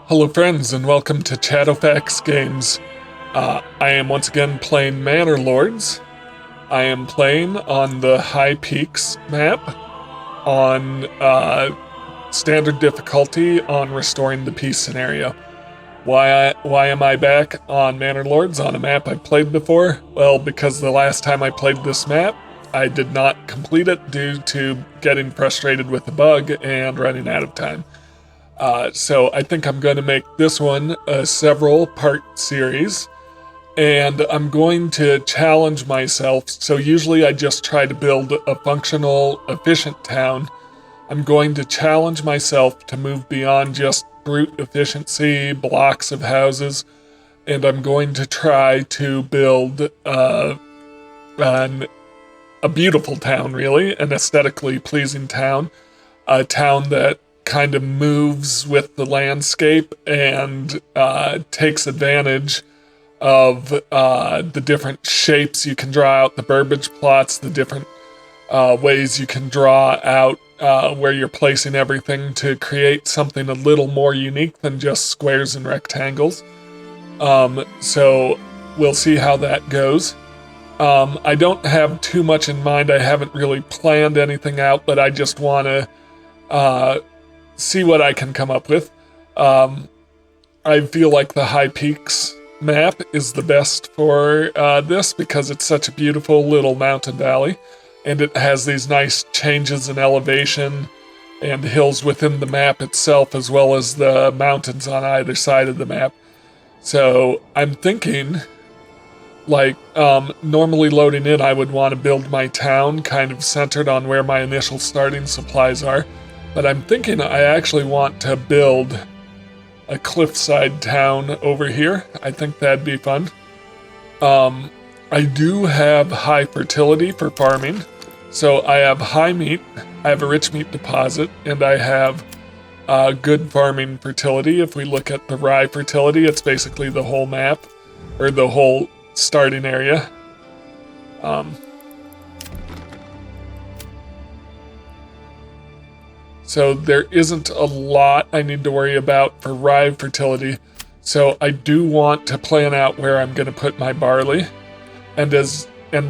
Hello friends and welcome to Shadowfax Games. I am once again playing Manor Lords. I am playing on the High Peaks map on standard difficulty on restoring the peace scenario. Why am I back on Manor Lords on a map I've played before? Well, because the last time I played this map, I did not complete it due to getting frustrated with the bug and running out of time. So I think I'm going to make this one a several part series, and I'm going to challenge myself. So usually I just try to build a functional, efficient town. I'm going to challenge myself to move beyond just brute efficiency, blocks of houses, and I'm going to try to build a beautiful town, really, an aesthetically pleasing town, a town that kind of moves with the landscape and takes advantage of the different shapes you can draw out, the burbage plots, the different ways you can draw out where you're placing everything to create something a little more unique than just squares and rectangles. So we'll see how that goes. I don't have too much in mind. I haven't really planned anything out, but I just want to see what I can come up with. I feel like the High Peaks map is the best for this because it's such a beautiful little mountain valley, and it has these nice changes in elevation and hills within the map itself, as well as the mountains on either side of the map. So I'm thinking, like, normally loading in, I would want to build my town kind of centered on where my initial starting supplies are. But I'm thinking I actually want to build a cliffside town over here. I think that'd be fun. I do have high fertility for farming. So I have high meat, I have a rich meat deposit, and I have good farming fertility. If we look at the rye fertility, it's basically the whole map, or the whole starting area. So there isn't a lot I need to worry about for rye fertility. So I do want to plan out where I'm going to put my barley. And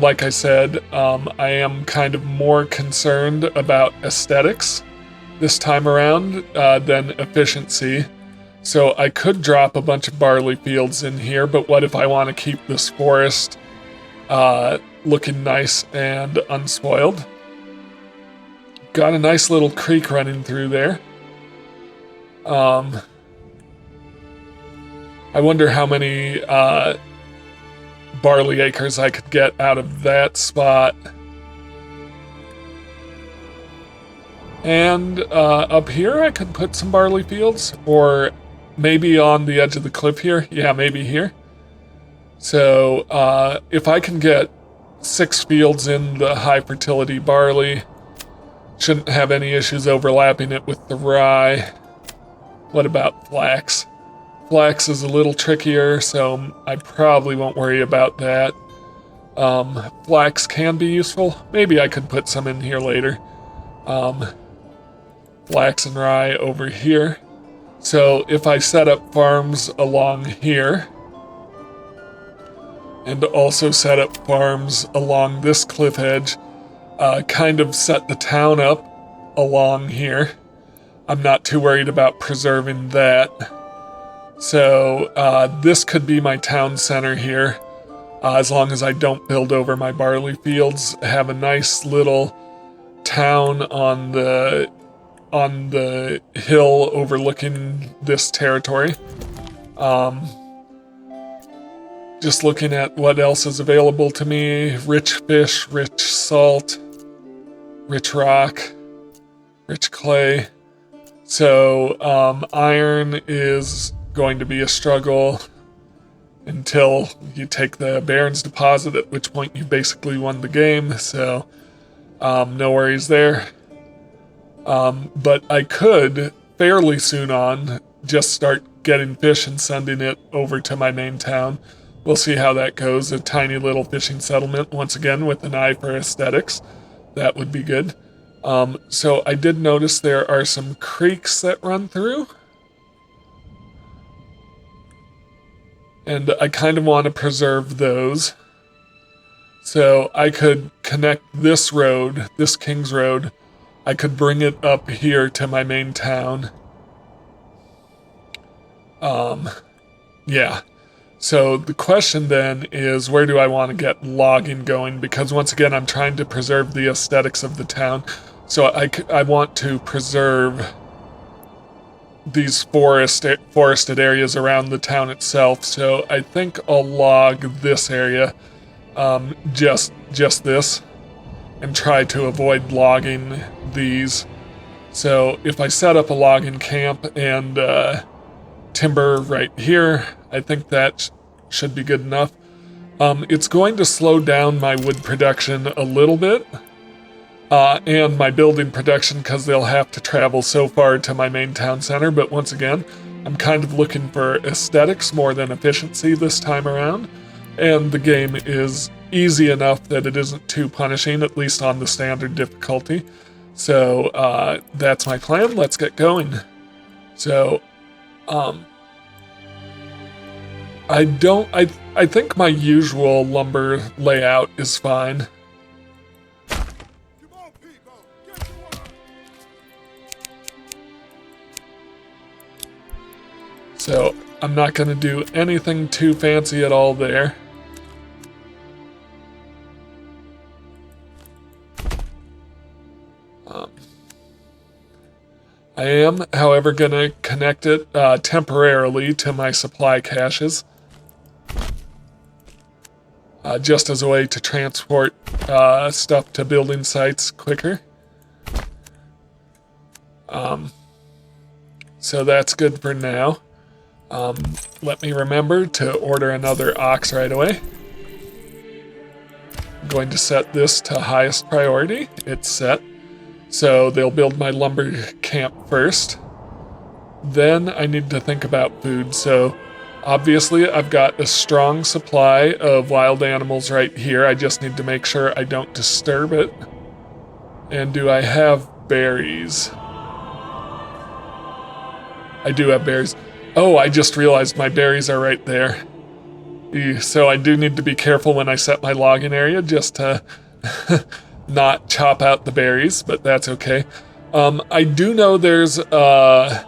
like I said, I am kind of more concerned about aesthetics this time around than efficiency. So I could drop a bunch of barley fields in here, but what if I want to keep this forest looking nice and unspoiled? Got a nice little creek running through there. I wonder how many barley acres I could get out of that spot. And up here I could put some barley fields, or maybe on the edge of the cliff here. Yeah, maybe here. So if I can get 6 fields in the high fertility barley, shouldn't have any issues overlapping it with the rye. What about flax? Flax is a little trickier, so I probably won't worry about that. Flax can be useful. Maybe I could put some in here later. Flax and rye over here. So if I set up farms along here, and also set up farms along this cliff edge, kind of set the town up along here. I'm not too worried about preserving that. So this could be my town center here, as long as I don't build over my barley fields. Have a nice little town on the hill overlooking this territory. Just looking at what else is available to me. Rich fish, rich salt, rich rock, rich clay. So iron is going to be a struggle until you take the Baron's deposit, at which point you basically won the game. So no worries there. But I could fairly soon on just start getting fish and sending it over to my main town. We'll see how that goes. A tiny little fishing settlement, once again, with an eye for aesthetics. That would be good. So I did notice there are some creeks that run through. And I kind of want to preserve those. So I could connect this road, this King's Road. I could bring it up here to my main town. Yeah. So the question then is, where do I want to get logging going? Because once again, I'm trying to preserve the aesthetics of the town. So I want to preserve these forested areas around the town itself. So I think I'll log this area, just this, and try to avoid logging these. So if I set up a logging camp and timber right here, I think that should be good enough. It's going to slow down my wood production a little bit, and my building production, because they'll have to travel so far to my main town center. But once again, I'm kind of looking for aesthetics more than efficiency this time around, and the game is easy enough that it isn't too punishing, at least on the standard difficulty. So that's my plan. Let's get going. So I think my usual lumber layout is fine. So I'm not going to do anything too fancy at all there. I am, however, going to connect it temporarily to my supply caches, just as a way to transport stuff to building sites quicker. So that's good for now. Let me remember to order another ox right away. I'm going to set this to highest priority. It's set. So they'll build my lumber camp first. Then I need to think about food. So obviously I've got a strong supply of wild animals right here. I just need to make sure I don't disturb it. And do I have berries? I do have berries. Oh, I just realized my berries are right there. So I do need to be careful when I set my logging area, just to not chop out the berries, but that's okay. I do know there's a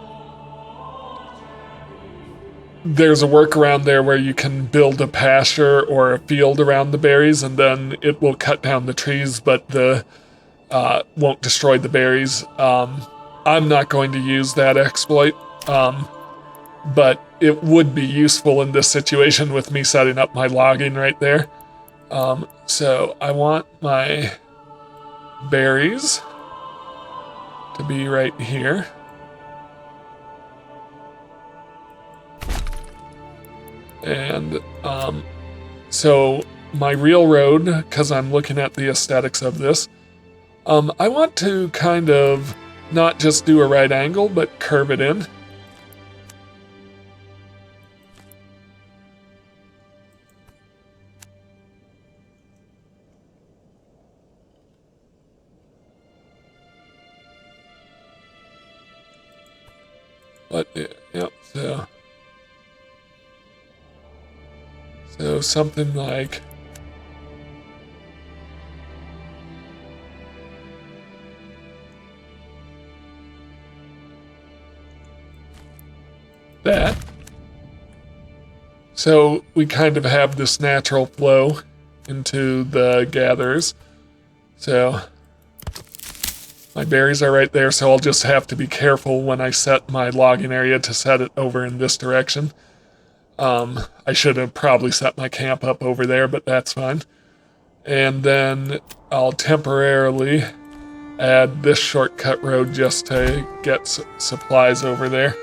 workaround there where you can build a pasture or a field around the berries, and then it will cut down the trees, but won't destroy the berries. I'm not going to use that exploit, but it would be useful in this situation with me setting up my logging right there. So I want my berries to be right here. And so my real road, because I'm looking at the aesthetics of this, I want to kind of not just do a right angle, but curve it in. But, yep, so something like that. So we kind of have this natural flow into the gatherers. So my berries are right there, so I'll just have to be careful when I set my logging area to set it over in this direction. I should have probably set my camp up over there, but that's fine. And then I'll temporarily add this shortcut road just to get supplies over there.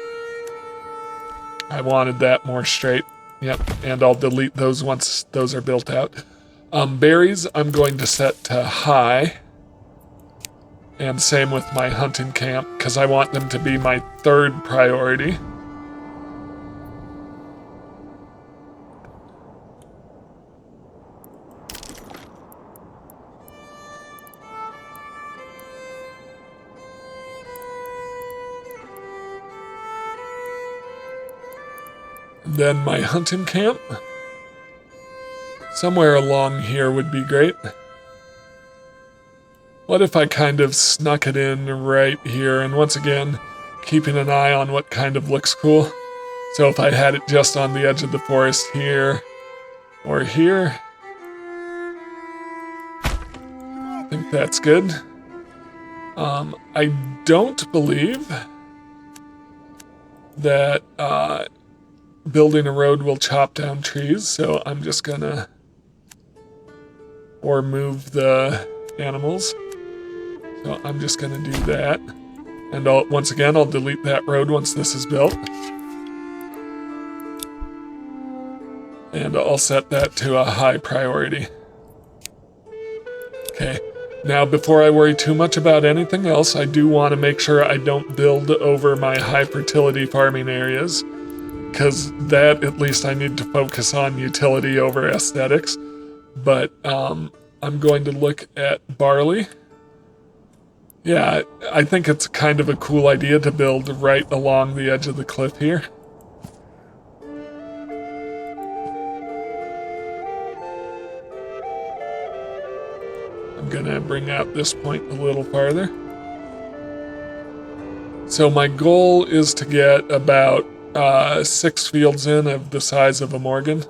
I wanted that more straight. Yep, and I'll delete those once those are built out. Berries I'm going to set to high. And same with my hunting camp, because I want them to be my third priority. then my hunting camp. Somewhere along here would be great. What if I kind of snuck it in right here, and once again, keeping an eye on what kind of looks cool. So if I had it just on the edge of the forest here, or here, I think that's good. I don't believe that building a road will chop down trees, so I'm just gonna, or move the animals. So I'm just gonna do that. And once again, I'll delete that road once this is built. And I'll set that to a high priority. Okay, now before I worry too much about anything else, I do want to make sure I don't build over my high fertility farming areas, because that, at least, I need to focus on utility over aesthetics. But I'm going to look at barley. Yeah, I think it's kind of a cool idea to build right along the edge of the cliff here. I'm gonna bring out this point a little farther. So my goal is to get about 6 fields in of the size of a Morgan.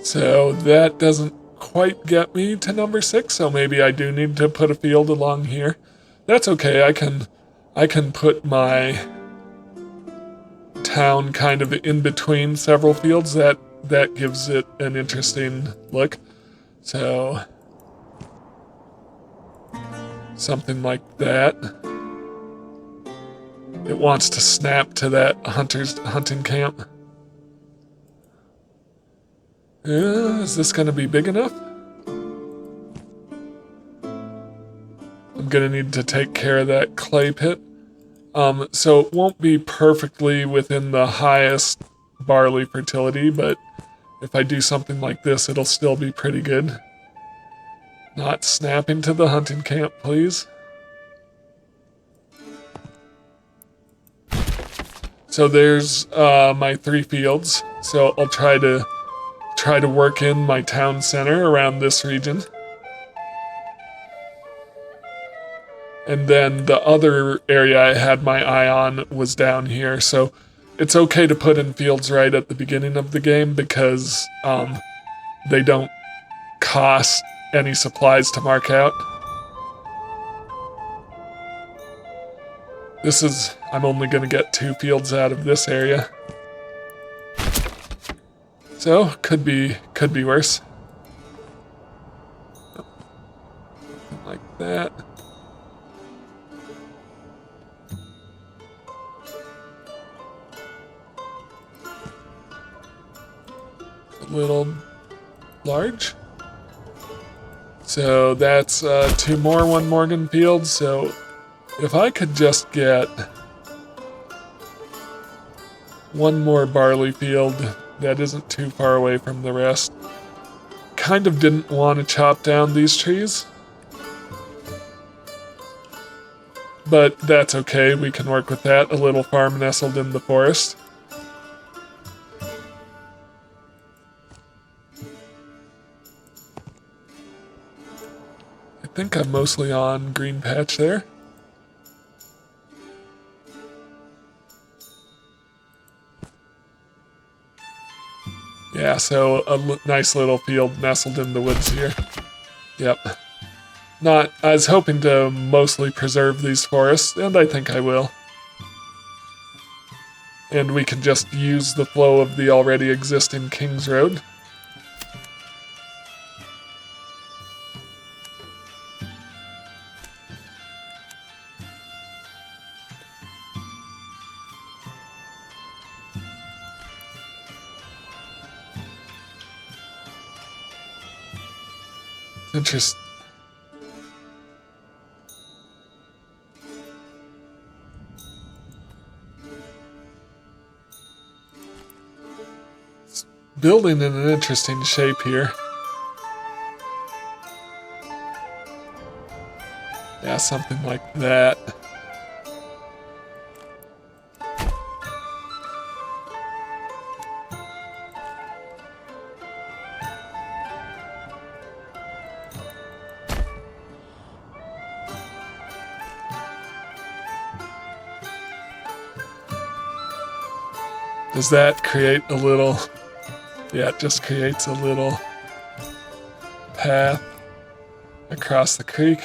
So that doesn't quite get me to number 6, so maybe I do need to put a field along here. That's okay, I can put my town kind of in between several fields. That gives it an interesting look. So something like that. It wants to snap to that hunting camp. Is this going to be big enough? I'm going to need to take care of that clay pit. So it won't be perfectly within the highest barley fertility, but if I do something like this, it'll still be pretty good. Not snapping to the hunting camp, please. So there's my 3 fields. So I'll try to work in my town center around this region. And then the other area I had my eye on was down here. So it's okay to put in fields right at the beginning of the game because they don't cost any supplies to mark out. I'm only going to get 2 fields out of this area. So, could be worse. Something like that. A little large. So that's 2 more 1 Morgan fields. So if I could just get 1 more barley field that isn't too far away from the rest. Kind of didn't want to chop down these trees, but that's okay, we can work with that. A little farm nestled in the forest. I think I'm mostly on green patch there. Yeah, so a nice little field nestled in the woods here. Yep. I was hoping to mostly preserve these forests, and I think I will. And we can just use the flow of the already existing King's Road. Interesting. building in an interesting shape here. Yeah, something like that. Does that create a little... Yeah, it just creates a little path across the creek.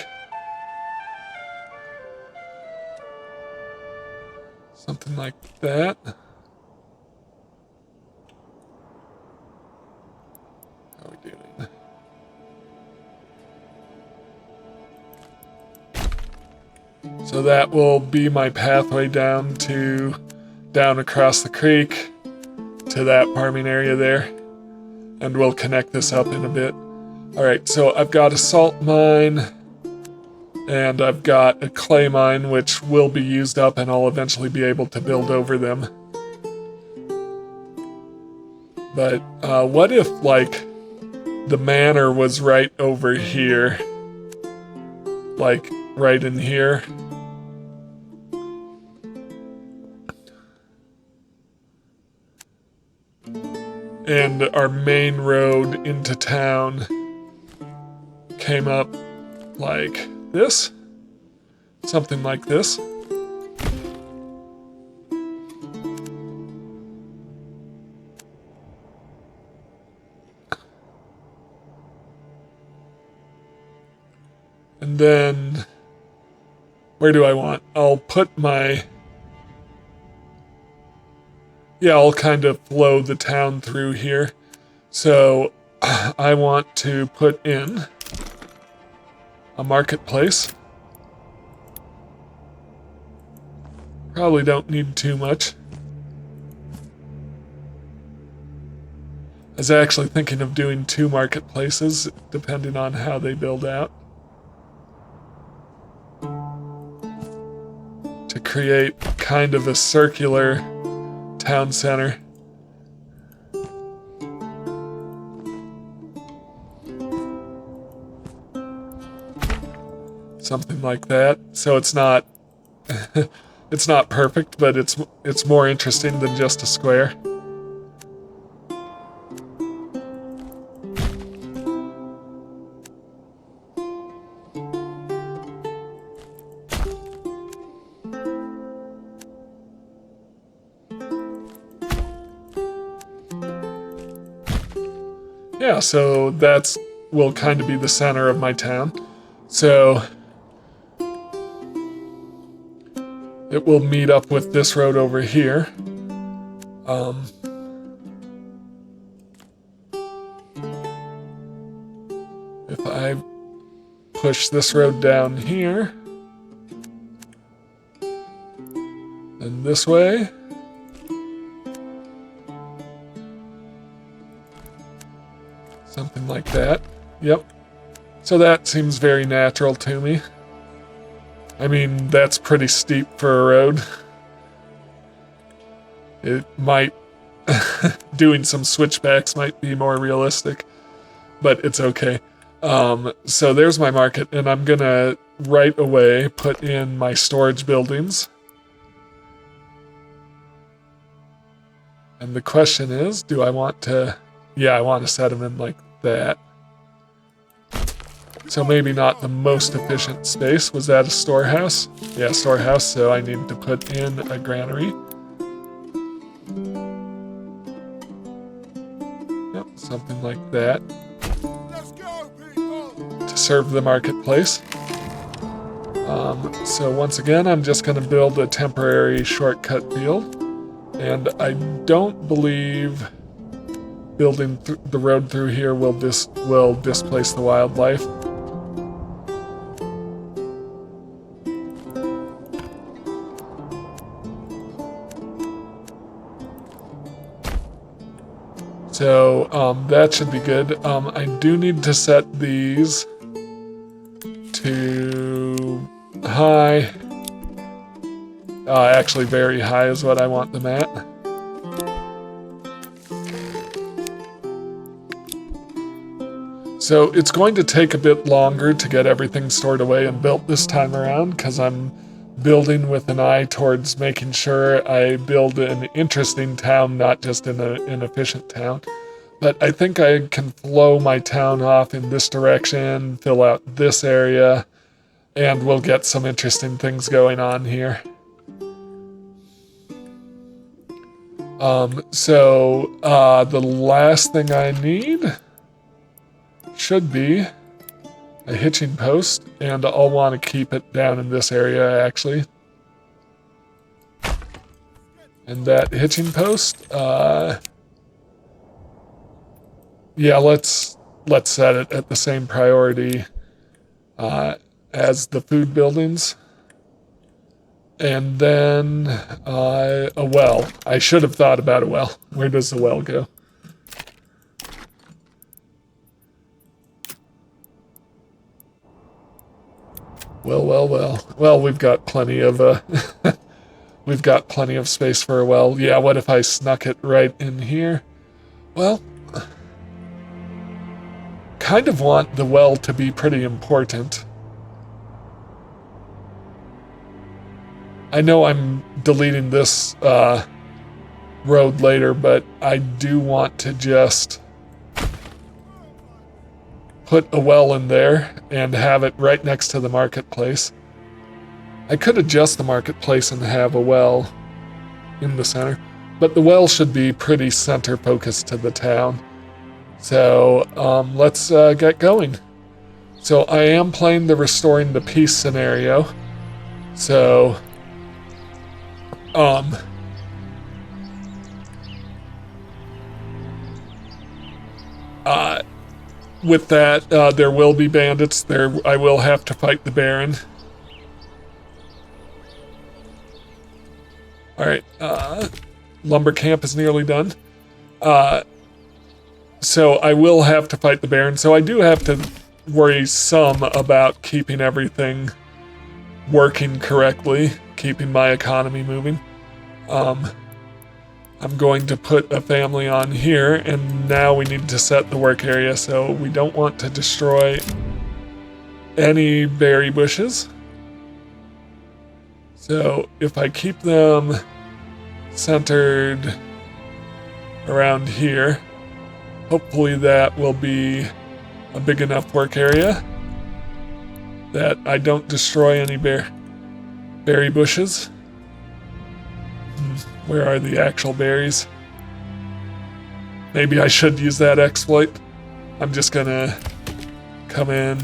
Something like that. How are we doing? So that will be my pathway down across the creek to that farming area there, and we'll connect this up in a bit. Alright, so I've got a salt mine, and I've got a clay mine, which will be used up, and I'll eventually be able to build over them. But what if, like, the manor was right over here? Like, right in here? And our main road into town came up like this, something like this. And then, where do I want? I'll put my... Yeah, I'll kind of flow the town through here. So I want to put in a marketplace. Probably don't need too much. I was actually thinking of doing 2 marketplaces, depending on how they build out, to create kind of a circular town center. Something like that. So it's not it's not perfect, but it's more interesting than just a square. Yeah, so that's will kind of be the center of my town. So it will meet up with this road over here. If I push this road down here, and this way, something like that. Yep. So that seems very natural to me. I mean, that's pretty steep for a road. It might... doing some switchbacks might be more realistic, but it's okay. So there's my market, and I'm gonna right away put in my storage buildings. And the question is, do I want to... Yeah, I want to set them in like that. So maybe not the most efficient space. Was that a storehouse? Yeah, storehouse, so I need to put in a granary. Yep, something like that. Let's go, people! To serve the marketplace. So once again, I'm just going to build a temporary shortcut field. And I don't believe building the road through here will displace the wildlife. So that should be good. I do need to set these to high. Actually, very high is what I want them at. So it's going to take a bit longer to get everything stored away and built this time around because I'm building with an eye towards making sure I build an interesting town, not just an efficient town. But I think I can flow my town off in this direction, fill out this area, and we'll get some interesting things going on here. The last thing I need should be a hitching post, and I'll want to keep it down in this area actually. And that hitching post, yeah, let's set it at the same priority as the food buildings. And then a well. I should have thought about a well. Where does the well go? Well, we've got plenty of we've got plenty of space for a well. Yeah, what if I snuck it right in here? Well, kind of want the well to be pretty important. I know I'm deleting this road later, but I do want to just put a well in there and have it right next to the marketplace. I could adjust the marketplace and have a well in the center, but the well should be pretty center focused to the town. So let's get going. So I am playing the Restoring the Peace scenario. So with that, there will be bandits. I will have to fight the Baron. Alright, lumber camp is nearly done. So I will have to fight the Baron. So I do have to worry some about keeping everything working correctly, keeping my economy moving. I'm going to put a family on here, and now we need to set the work area, so we don't want to destroy any berry bushes. So if I keep them centered around here, hopefully that will be a big enough work area that I don't destroy any berry bushes. Where are the actual berries? Maybe I should use that exploit. I'm just gonna come in,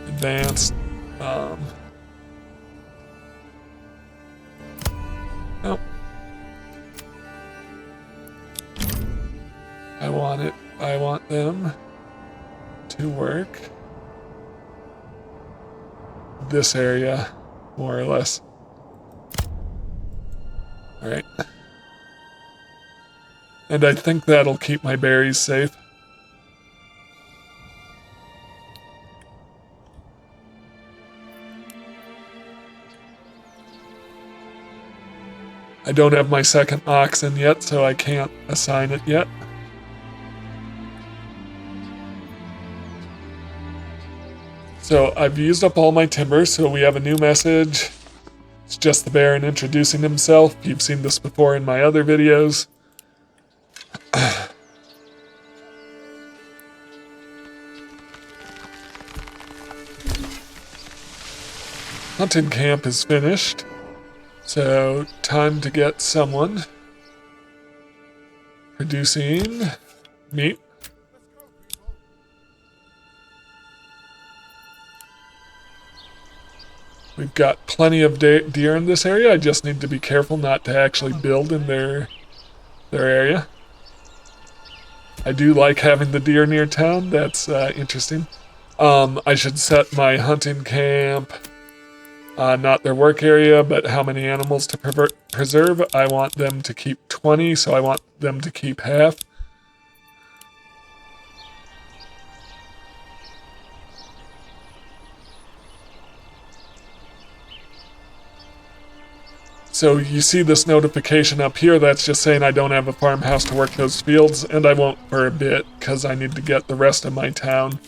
advanced. Nope. I want them to work this area, more or less. Alright. And I think that'll keep my berries safe. I don't have my second oxen yet, so I can't assign it yet. So I've used up all my timber, so we have a new message. It's just the Baron introducing himself. You've seen this before in my other videos. Hunting camp is finished. So, time to get someone producing meat. We've got plenty of deer in this area. I just need to be careful not to actually build in their area. I do like having the deer near town. That's interesting. I should set my hunting camp, not their work area, but how many animals to preserve. I want them to keep 20, so I want them to keep half. So you see this notification up here that's just saying I don't have a farmhouse to work those fields, and I won't for a bit because I need to get the rest of my town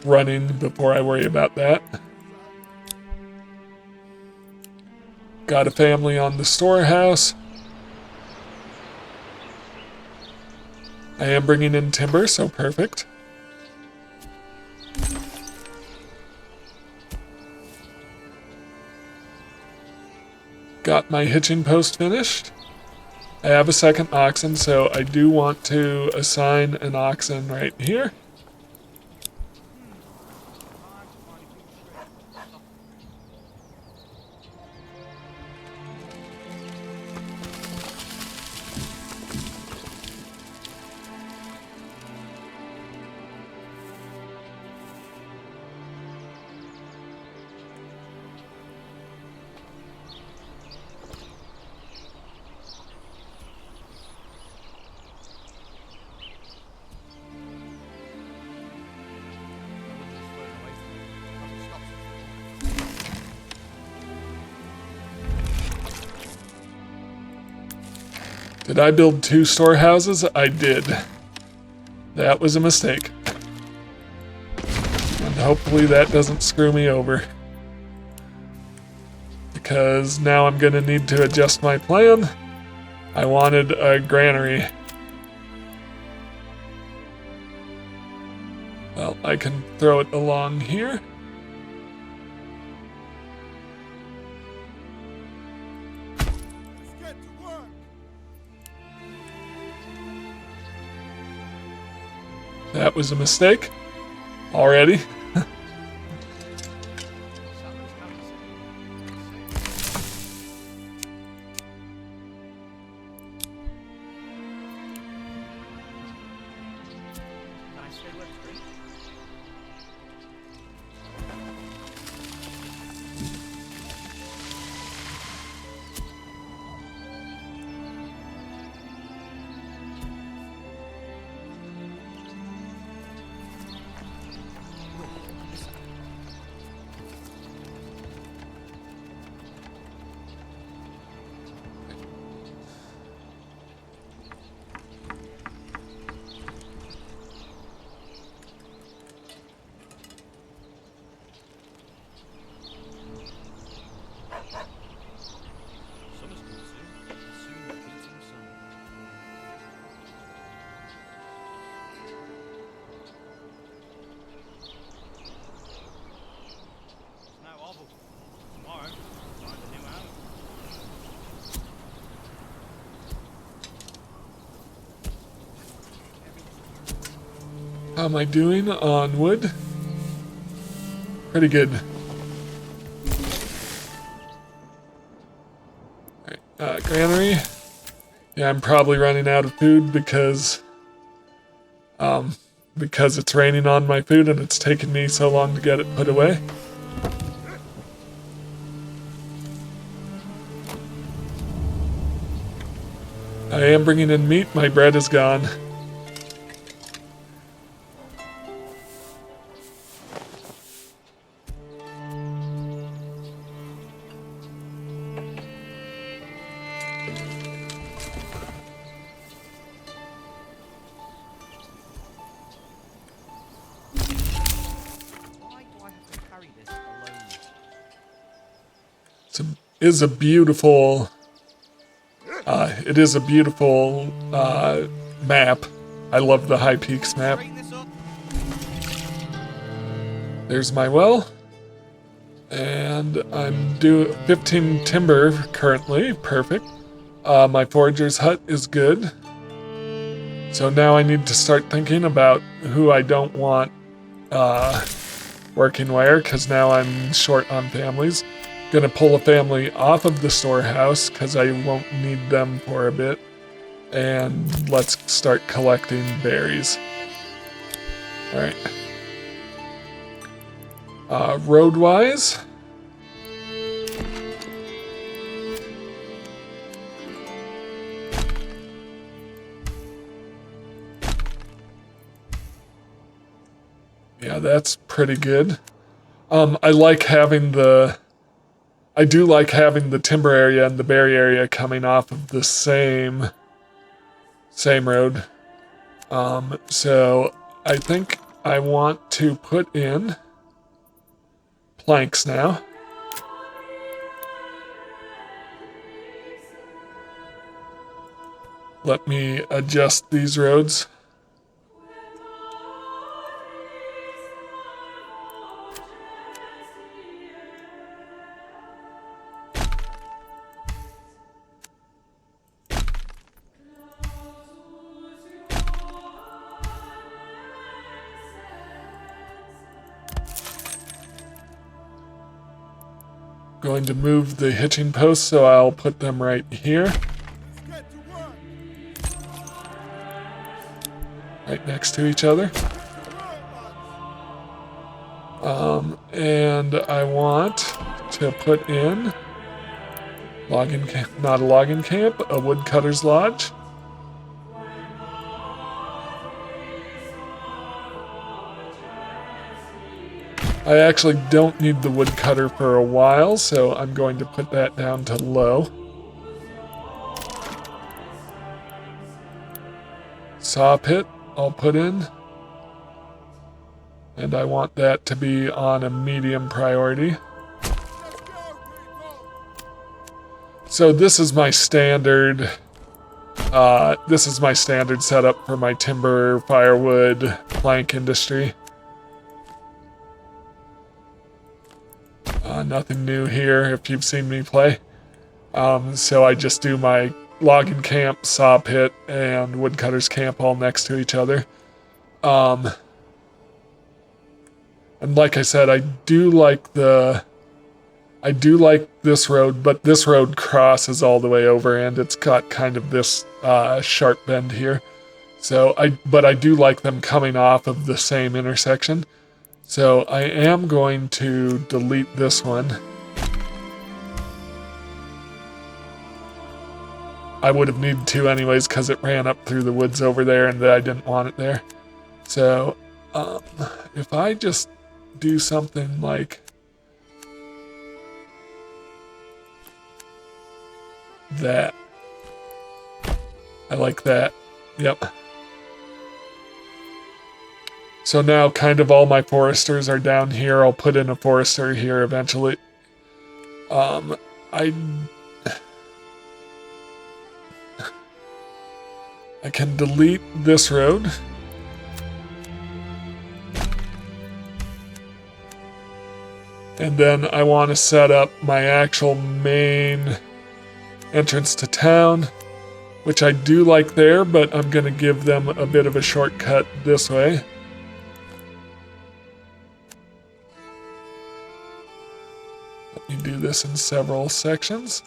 running before I worry about that. Got a family on the storehouse. I am bringing in timber, so perfect. Got my hitching post finished. I have a second oxen, so I do want to assign an oxen right here. Did I build 2 storehouses? I did. That was a mistake. And hopefully that doesn't screw me over. Because now I'm going to need to adjust my plan. I wanted a granary. Well, I can throw it along here. Let's get to work. That was a mistake. Already. How am I doing on wood? Pretty good. Alright, granary. Yeah, I'm probably running out of food because it's raining on my food and it's taken me so long to get it put away. I am bringing in meat. My bread is gone. It is a beautiful map. I love the High Peaks map. There's my well. And I'm due 15 timber currently. Perfect. My forager's hut is good. So now I need to start thinking about who I don't want working where, because now I'm short on families. Gonna pull a family off of the storehouse because I won't need them for a bit. And let's start collecting berries. Alright. Road-wise. Yeah, that's pretty good. I like having the I do like having the timber area and the berry area coming off of the same road. So I think I want to put in planks now. Let me adjust these roads. Going to move the hitching posts, so I'll put them right here, Let's get to work. right next to each other. And I want to put in logging camp, not a logging camp, a woodcutter's lodge. I actually don't need the woodcutter for a while, so I'm going to put that down to low. Saw pit I'll put in. And I want that to be on a medium priority. Let's go, people. So this is my standard setup for my timber, firewood, plank industry. Nothing new here if you've seen me play. So I just do my logging camp, saw pit, and woodcutter's camp all next to each other. And like I said, I do like this road, but this road crosses all the way over, and it's got kind of this sharp bend here. But I do like them coming off of the same intersection. So I am going to delete this one. I would have needed to anyways because it ran up through the woods over there and I didn't want it there. So if I just do something like that. I like that. Yep. So now kind of all my foresters are down here. I'll put in a forester here eventually. I can delete this road. And then I want to set up my actual main entrance to town, which I do like there, but I'm going to give them a bit of a shortcut this way. Let me do this in several sections.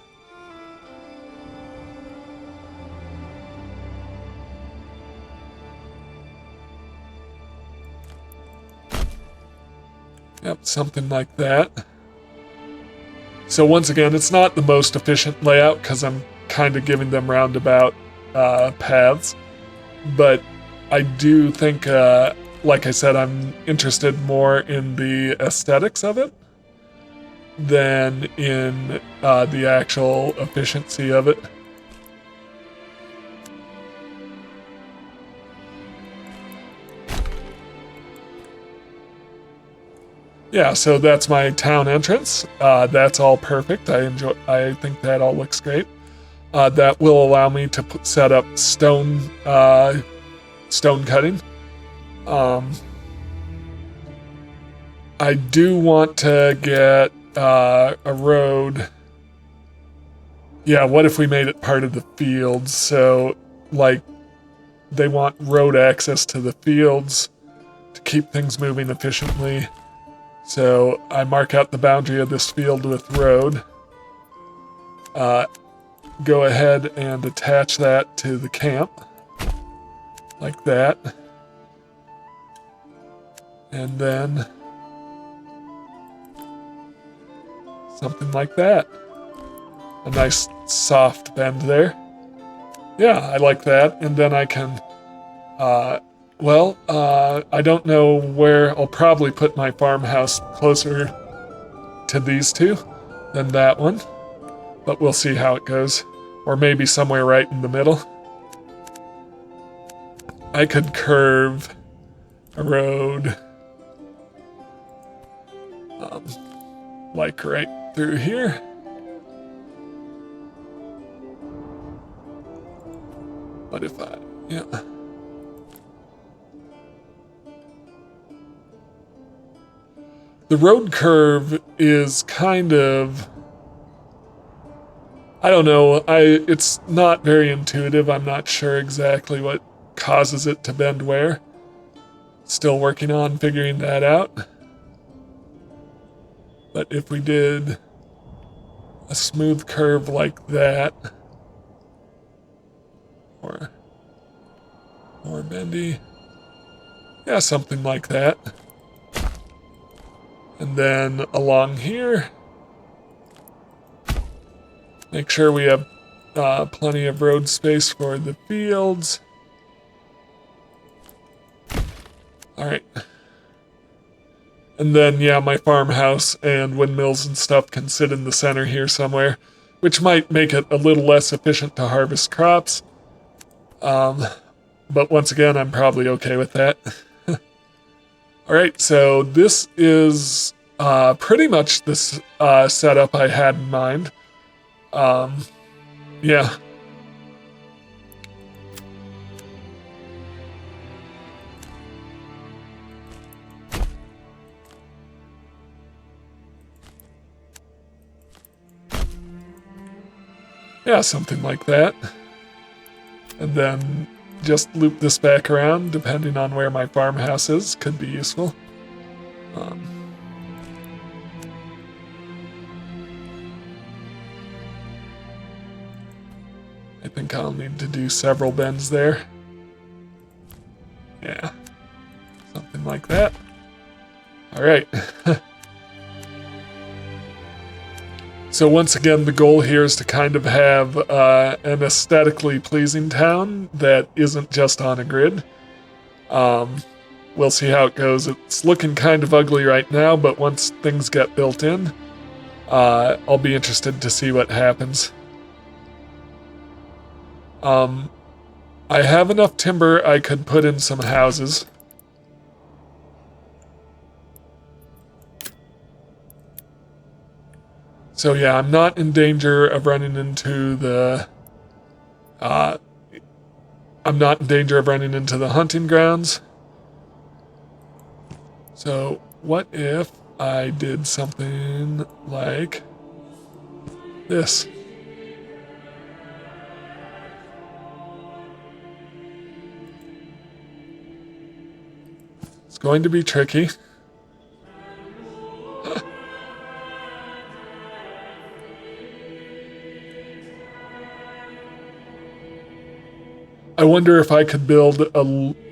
Yep, something like that. So once again, it's not the most efficient layout because I'm kind of giving them roundabout paths. But I do think, like I said, I'm interested more in the aesthetics of it than in the actual efficiency of it. Yeah, so that's my town entrance. That's all perfect. I think that all looks great. That will allow me to set up stone cutting. I do want to get a road. Yeah, what if we made it part of the fields? So, like, they want road access to the fields to keep things moving efficiently. So I mark out the boundary of this field with road. Go ahead and attach that to the camp, like that. And then something like that. A nice soft bend there. Yeah, I like that. And then I can, I don't know where. I'll probably put my farmhouse closer to these two. than that one, but we'll see how it goes. Or maybe somewhere right in the middle. I could curve a road like right through here. But if I, yeah. The road curve is kind of, I don't know, it's not very intuitive. I'm not sure exactly what causes it to bend where. Still working on figuring that out. But if we did a smooth curve like that, or more bendy, yeah, something like that. And then along here, make sure we have plenty of road space for the fields. All right. And then, yeah, my farmhouse and windmills and stuff can sit in the center here somewhere, which might make it a little less efficient to harvest crops. But once again, I'm probably okay with that. All right, so this is pretty much this setup I had in mind. Yeah. Yeah, something like that. And then just loop this back around, depending on where my farmhouse is, could be useful. I think I'll need to do several bends there. Yeah, something like that. All right. So once again, the goal here is to kind of have an aesthetically pleasing town that isn't just on a grid. We'll see how it goes. It's looking kind of ugly right now, but once things get built in, I'll be interested to see what happens. I have enough timber I could put in some houses. So yeah, I'm not in danger of running into the hunting grounds. So what if I did something like this? It's going to be tricky. I wonder if I could build a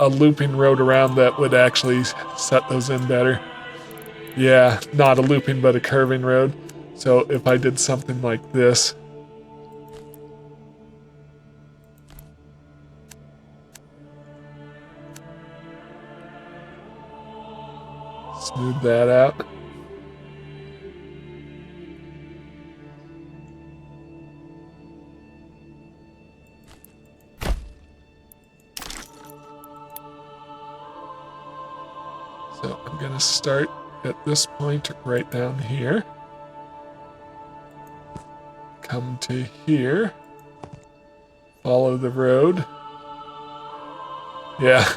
looping road around that would actually set those in better. Yeah, not a looping, but a curving road. So if I did something like this. Smooth that out. So I'm going to start at this point right down here. Come to here. Follow the road. Yeah.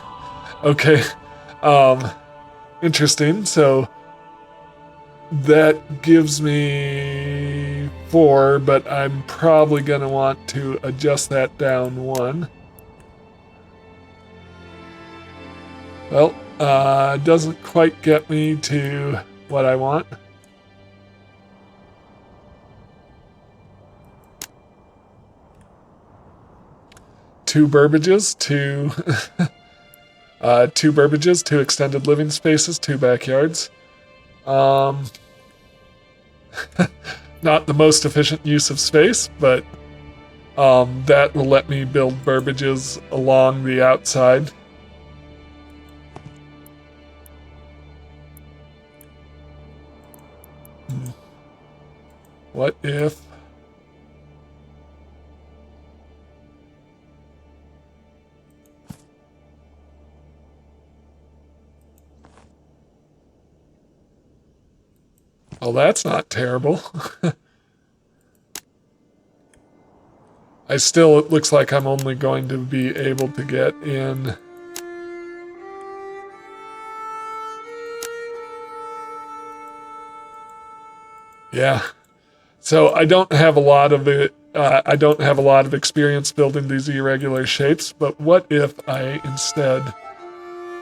Okay. Interesting. So that gives me 4, but I'm probably going to want to adjust that down 1. Well, doesn't quite get me to what I want. Two burbages, two burbages, 2 extended living spaces, 2 backyards. Not the most efficient use of space, but that will let me build burbages along the outside. What if... Oh, that's not terrible. It looks like I'm only going to be able to get in... Yeah. So I don't have a lot of it. I don't have a lot of experience building these irregular shapes, but what if I instead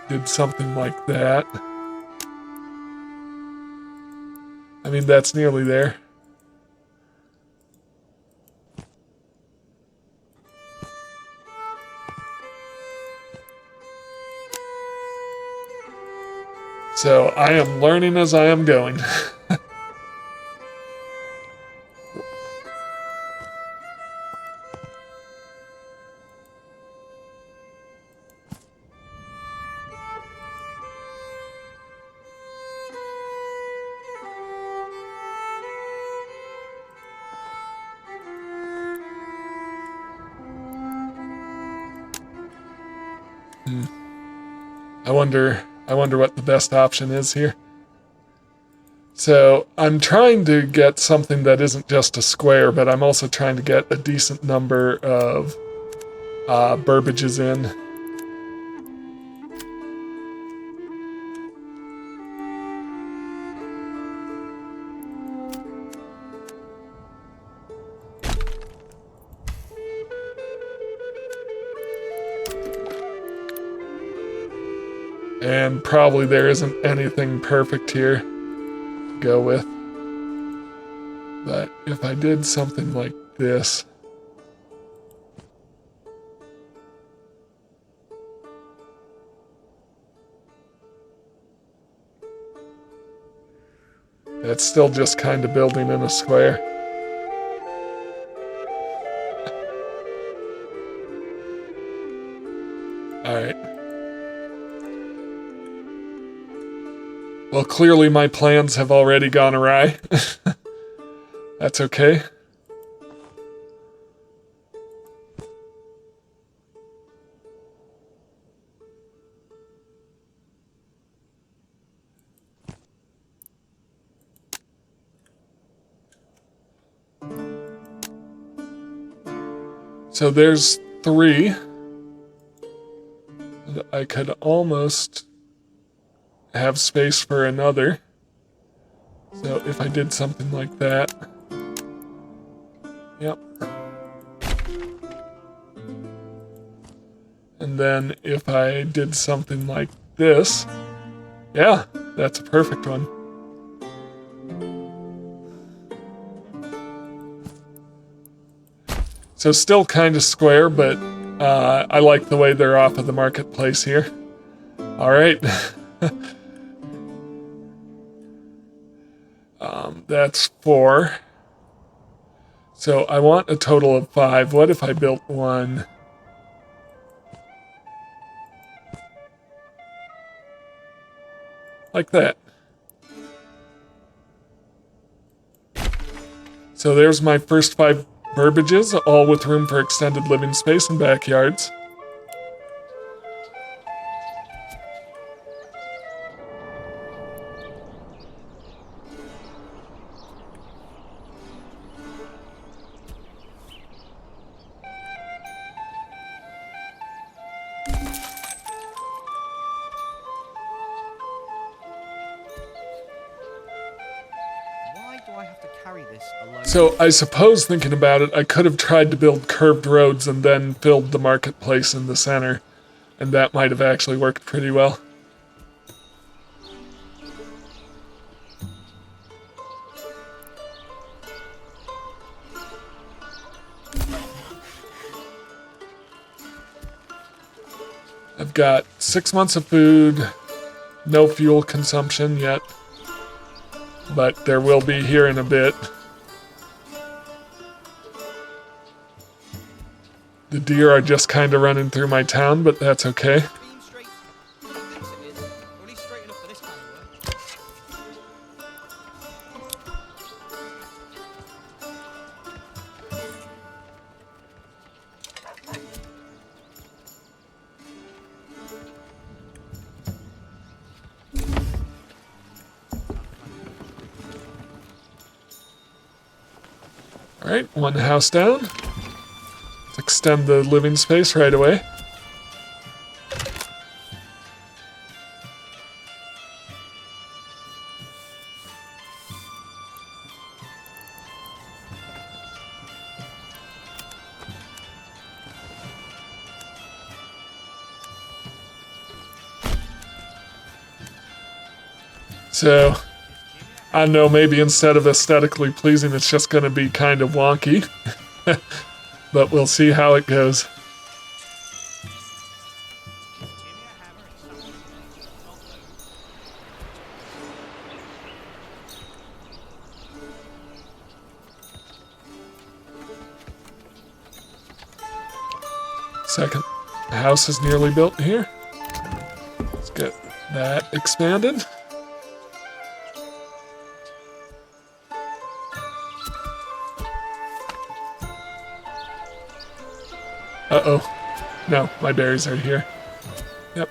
did something like that? I mean, that's nearly there. So I am learning as I am going. I wonder what the best option is here. So I'm trying to get something that isn't just a square, but I'm also trying to get a decent number of burbages in. And probably there isn't anything perfect here to go with. But if I did something like this... It's still just kind of building in a square. Alright. Well, clearly my plans have already gone awry. That's okay. So there's 3. And I could almost have space for another. So if I did something like that. Yep. And then if I did something like this. Yeah, that's a perfect one. So still kind of square, but I like the way they're off of the marketplace here. All right. That's 4. So I want a total of 5. What if I built one? Like that. So there's my first 5 burbages, all with room for extended living space and backyards. So I suppose, thinking about it, I could have tried to build curved roads and then filled the marketplace in the center, and that might have actually worked pretty well. I've got 6 months of food, no fuel consumption yet, but there will be here in a bit. The deer are just kind of running through my town, but that's okay. Alright, one house down. Let's extend the living space right away. So, I don't know, maybe instead of aesthetically pleasing, it's just going to be kind of wonky. But we'll see how it goes. Second house is nearly built here. Let's get that expanded. Uh-oh. No, my berries are here. Yep.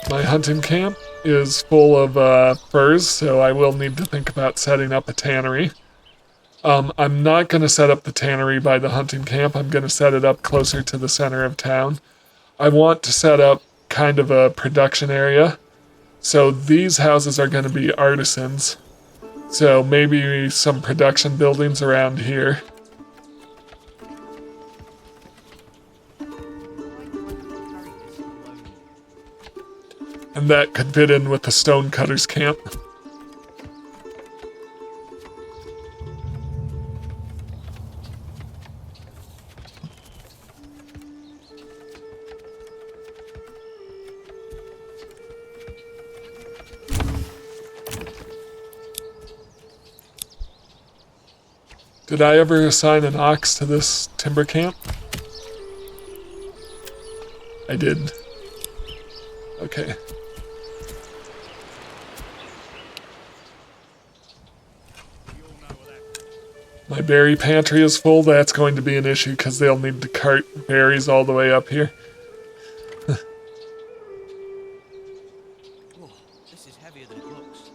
My hunting camp is full of furs, so I will need to think about setting up a tannery. I'm not going to set up the tannery by the hunting camp. I'm going to set it up closer to the center of town. I want to set up kind of a production area. So these houses are going to be artisans. So maybe some production buildings around here. And that could fit in with the stonecutter's camp. Did I ever assign an ox to this timber camp? I did. Okay. My berry pantry is full. That's going to be an issue because they'll need to cart berries all the way up here. Whoa, this is heavier than it looks.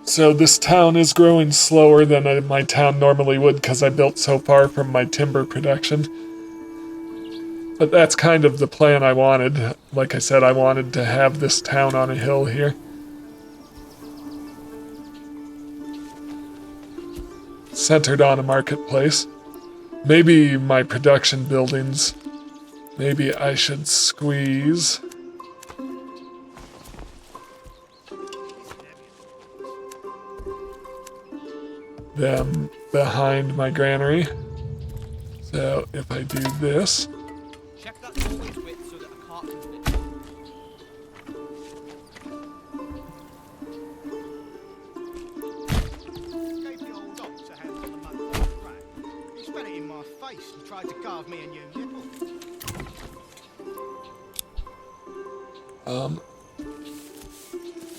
So this town is growing slower than my town normally would because I built so far from my timber production. But that's kind of the plan I wanted. Like I said, I wanted to have this town on a hill here. Centered on a marketplace. Maybe my production buildings. Maybe I should squeeze them behind my granary. So if I do this, Check that doorway's width so that a cart can fit. Gave the old ox a hand on the mud crack. He spat it in my face and tried to carve me a new nipple.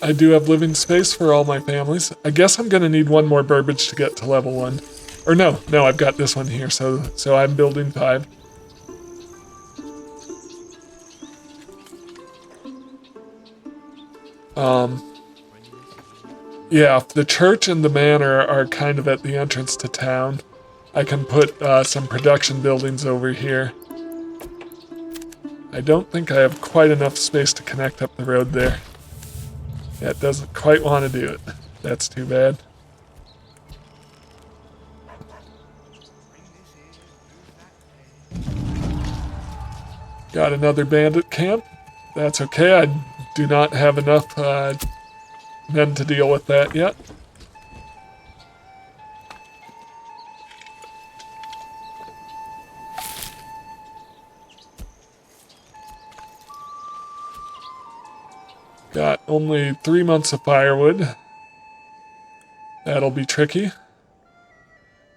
I do have living space for all my families. I guess I'm gonna need one more burbage to get to level 1. Or no, I've got this one here, so I'm building 5. Yeah, the church and the manor are kind of at the entrance to town. I can put some production buildings over here. I don't think I have quite enough space to connect up the road there. Yeah, it doesn't quite want to do it. That's too bad. Got another bandit camp. That's okay. I do not have enough men to deal with that yet. Got only 3 months of firewood. That'll be tricky.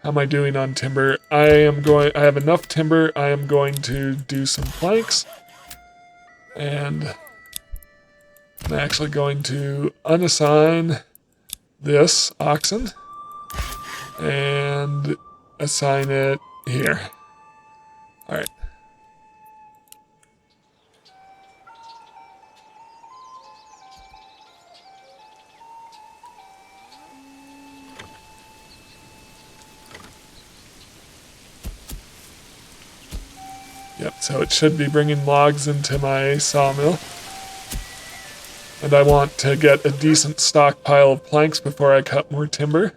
How am I doing on timber? I have enough timber. I am going to do some planks. And I'm actually going to unassign this oxen and assign it here. All right. Yep, so it should be bringing logs into my sawmill. And I want to get a decent stockpile of planks before I cut more timber.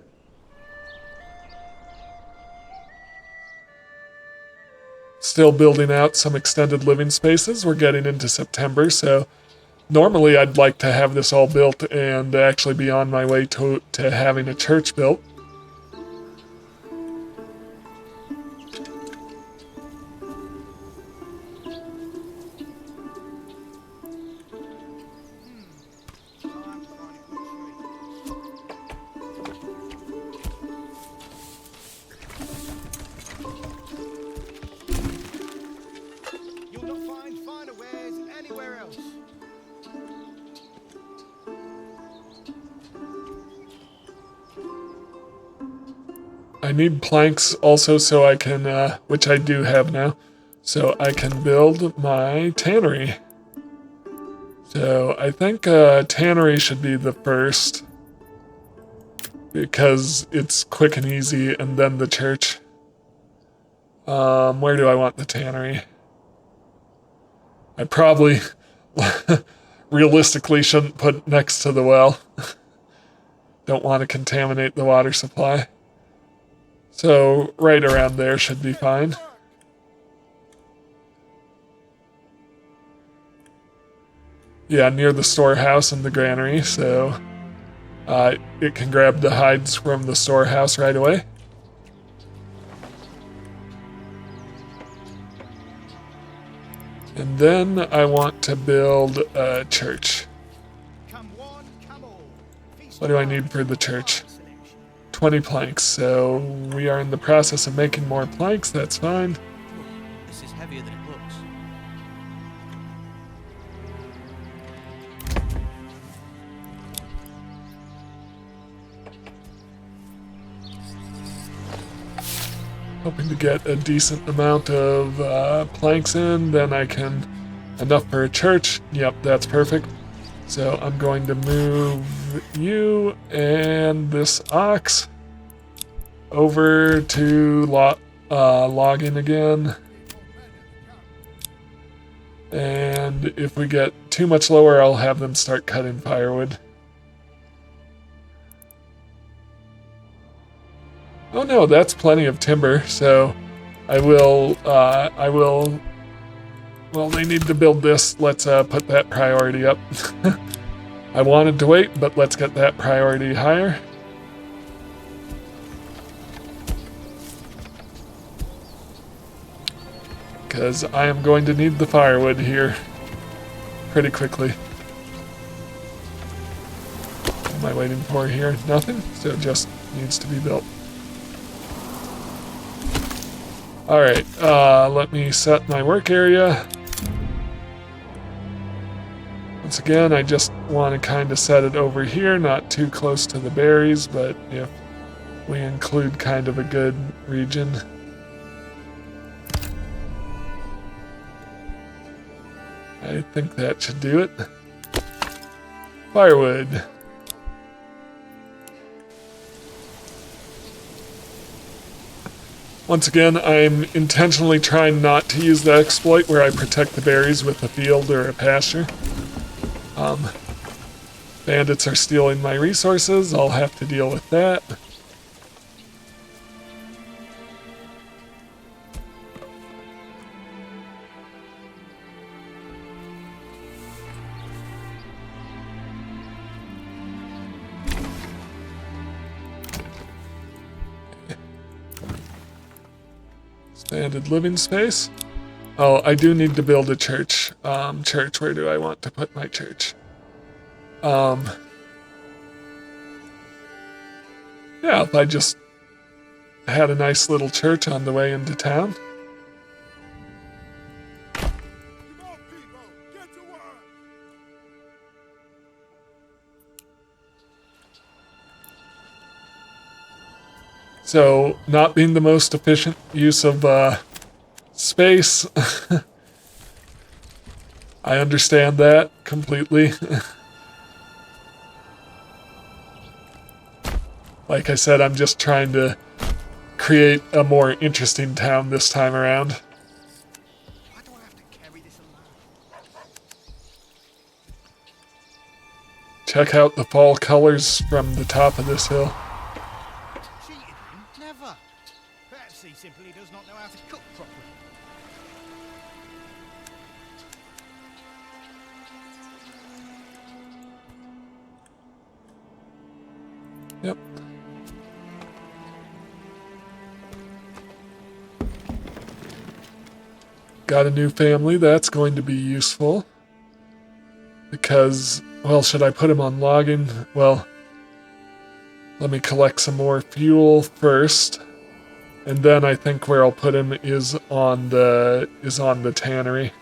Still building out some extended living spaces. We're getting into September, so normally I'd like to have this all built and actually be on my way to having a church built. You'll not find finer wares anywhere else. I need planks also so I can, which I do have now, so I can build my tannery. So I think tannery should be the first because it's quick and easy, and then the church. Where do I want the tannery? I probably realistically shouldn't put next to the well. Don't want to contaminate the water supply. So right around there should be fine. Yeah, near the storehouse and the granary, so it can grab the hides from the storehouse right away. And then I want to build a church. Come one, come all. What do I need for the church? 20 planks, so we are in the process of making more planks, that's fine. This is heavier than it looks. Hoping to get a decent amount of planks in, then I can, enough for a church. Yep, that's perfect. So I'm going to move you and this ox over to logging again. And if we get too much lower, I'll have them start cutting firewood. Oh no, that's plenty of timber, so I will, well, they need to build this. Let's put that priority up. I wanted to wait, but let's get that priority higher. Because I am going to need the firewood here pretty quickly. What am I waiting for here? Nothing, so it just needs to be built. Alright, let me set my work area. Once again, I just want to kind of set it over here, not too close to the berries, but if we include kind of a good region. I think that should do it. Firewood. Once again, I'm intentionally trying not to use the exploit where I protect the berries with a field or a pasture. Bandits are stealing my resources. I'll have to deal with that. Expanded living space. Oh, I do need to build a church. Church, where do I want to put my church? Yeah, if I just had a nice little church on the way into town. Come on, people, get to work. So, not being the most efficient use of space. I understand that completely. Like I said, I'm just trying to create a more interesting town this time around. Why do I have to carry this alone? Check out the fall colors from the top of this hill. Cheated him? Never. Perhaps he simply does not know how to cook properly. Yep. Got a new family, that's going to be useful. Because, well, should I put him on logging? Well, let me collect some more fuel first. And then I think where I'll put him is on the tannery.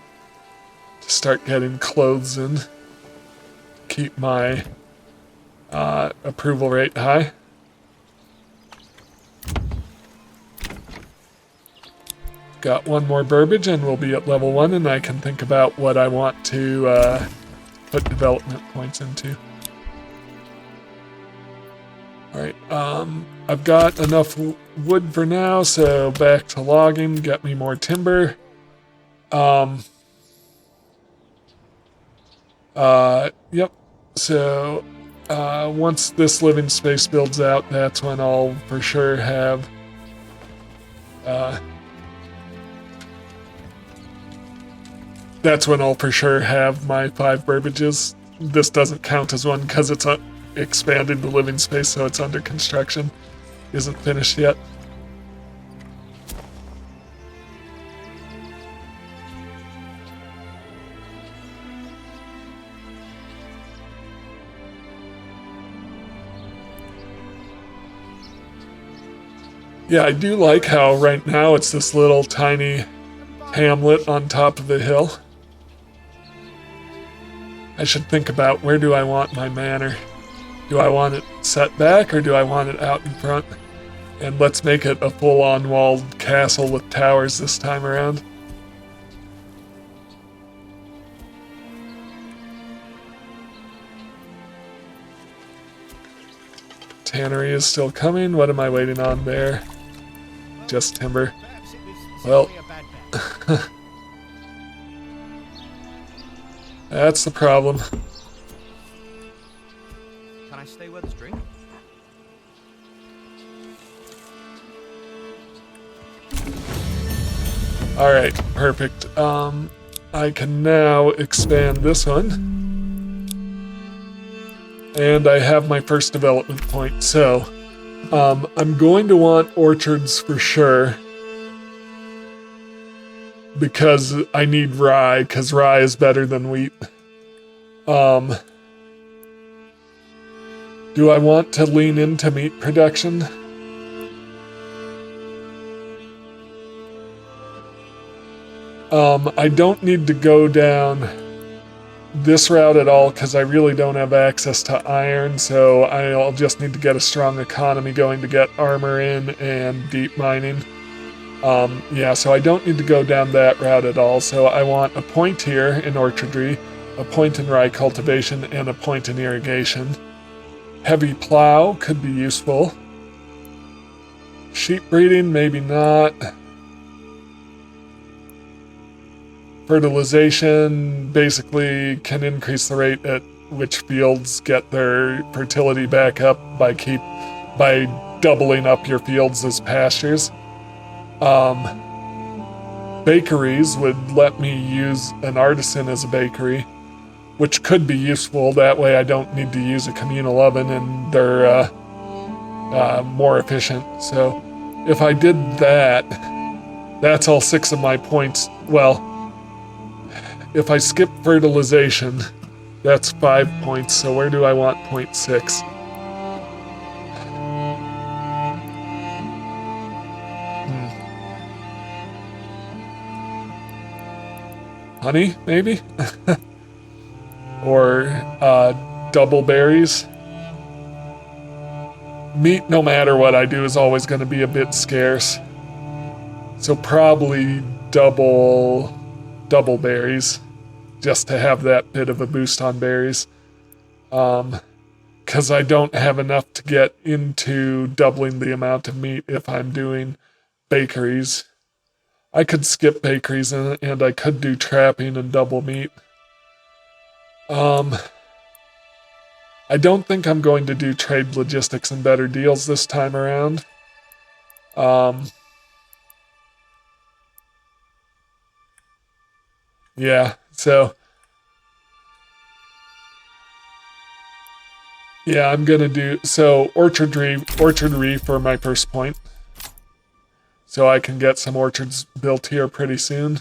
To start getting clothes in. Keep my approval rate high. Got one more Burbage and we'll be at level 1 and I can think about what I want to put development points into. Alright, I've got enough wood for now, so back to logging, get me more timber. Yep, so once this living space builds out, that's when I'll for sure have my 5 Burbages. This doesn't count as one because it's expanded the living space, so it's under construction. Isn't finished yet. Yeah, I do like how right now it's this little tiny hamlet on top of the hill. I should think about where do I want my manor. Do I want it set back or do I want it out in front? And let's make it a full-on walled castle with towers this time around. Tannery is still coming. What am I waiting on there? Just timber. Perhaps it was Well, simply a bad bet. that's the problem. Can I stay where there's drink? Alright, perfect. I can now expand this one. And I have my first development point, so I'm going to want orchards for sure. Because I need rye, because rye is better than wheat. Do I want to lean into meat production? I don't need to go down this route at all because I really don't have access to iron, so I'll just need to get a strong economy going to get armor in and deep mining. Yeah, so I don't need to go down that route at all, so I want a point here in orchardry, a point in rye cultivation, and a point in irrigation. Heavy plow could be useful. Sheep breeding, maybe not. Fertilization basically can increase the rate at which fields get their fertility back up by doubling up your fields as pastures. Bakeries would let me use an artisan as a bakery, which could be useful. That way I don't need to use a communal oven and they're more efficient. So if I did that, that's all 6 of my points. Well, if I skip fertilization, that's 5 points. So where do I want 0.6? Honey, maybe? Or double berries. meat, no matter what I do, is always going to be a bit scarce. So probably double berries, just to have that bit of a boost on berries. Because I don't have enough to get into doubling the amount of meat if I'm doing bakeries. I could skip bakeries and I could do trapping and double meat. I don't think I'm going to do trade logistics and better deals this time around. Yeah, so yeah, I'm gonna do so orchardry for my first point. So I can get some orchards built here pretty soon.